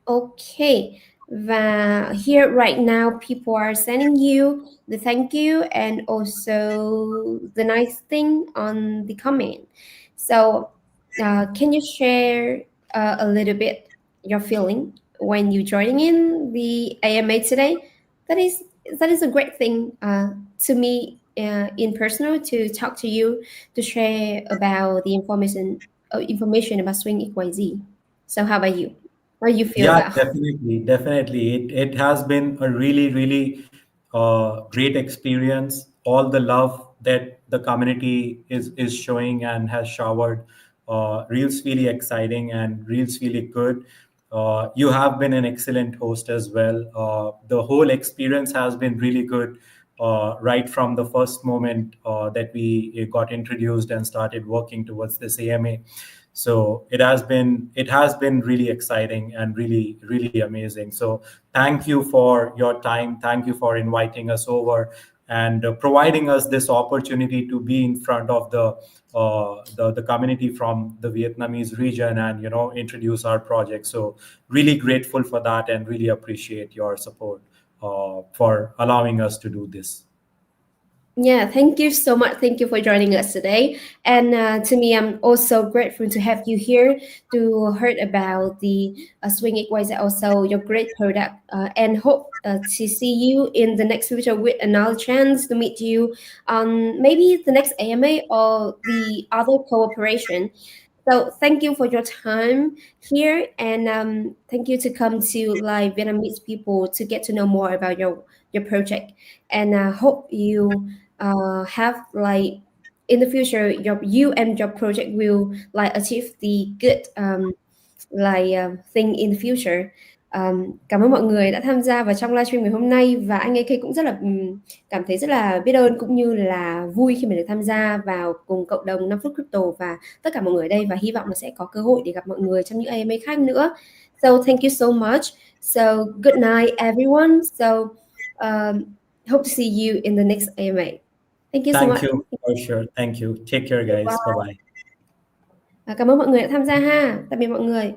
Okay, và here right now people are sending you the thank you and also the nice thing on the comment. So can you share a little bit your feeling when you joining in the AMA today? That is that is a great thing to me in personal to talk to you to share about the information about Swing.xyz. So how about you? What do you feel
Yeah,
about?
definitely. It has been a really great experience. All the love that the community is showing and has showered, reels really exciting and reels really good. You have been an excellent host as well. The whole experience has been really good. Right from the first moment that we got introduced and started working towards this AMA, so it has been really exciting and really amazing. So thank you for your time, thank you for inviting us over and providing us this opportunity to be in front of the community from the Vietnamese region and introduce our project. So really grateful for that and really appreciate your support for allowing us to do this.
Yeah, thank you so much. Thank you for joining us today. And to me, I'm also grateful to have you here to heard about the Swing.xyz, also your great product, and hope to see you in the next future with another chance to meet you on maybe the next AMA or the other cooperation. So thank you for your time here, and thank you to come to like Vietnamese people to get to know more about your project. And hope you have like in the future you and your project will like achieve the good thing in the future. Cảm ơn mọi người đã tham gia vào trong livestream ngày hôm nay, và anh AK cũng rất là cảm thấy rất là biết ơn cũng như là vui khi mà được tham gia vào cùng cộng đồng 5 phút crypto và tất cả mọi người ở đây, và hy vọng là sẽ có cơ hội để gặp mọi người trong những AMA khác nữa. So thank you so much. So good night everyone. So hope to see you in the next AMA. Thank you so
Thank
much.
you for sure. Thank you. Take care, guys. Bye bye.
Cảm ơn mọi người đã tham gia ha. Tạm biệt mọi người.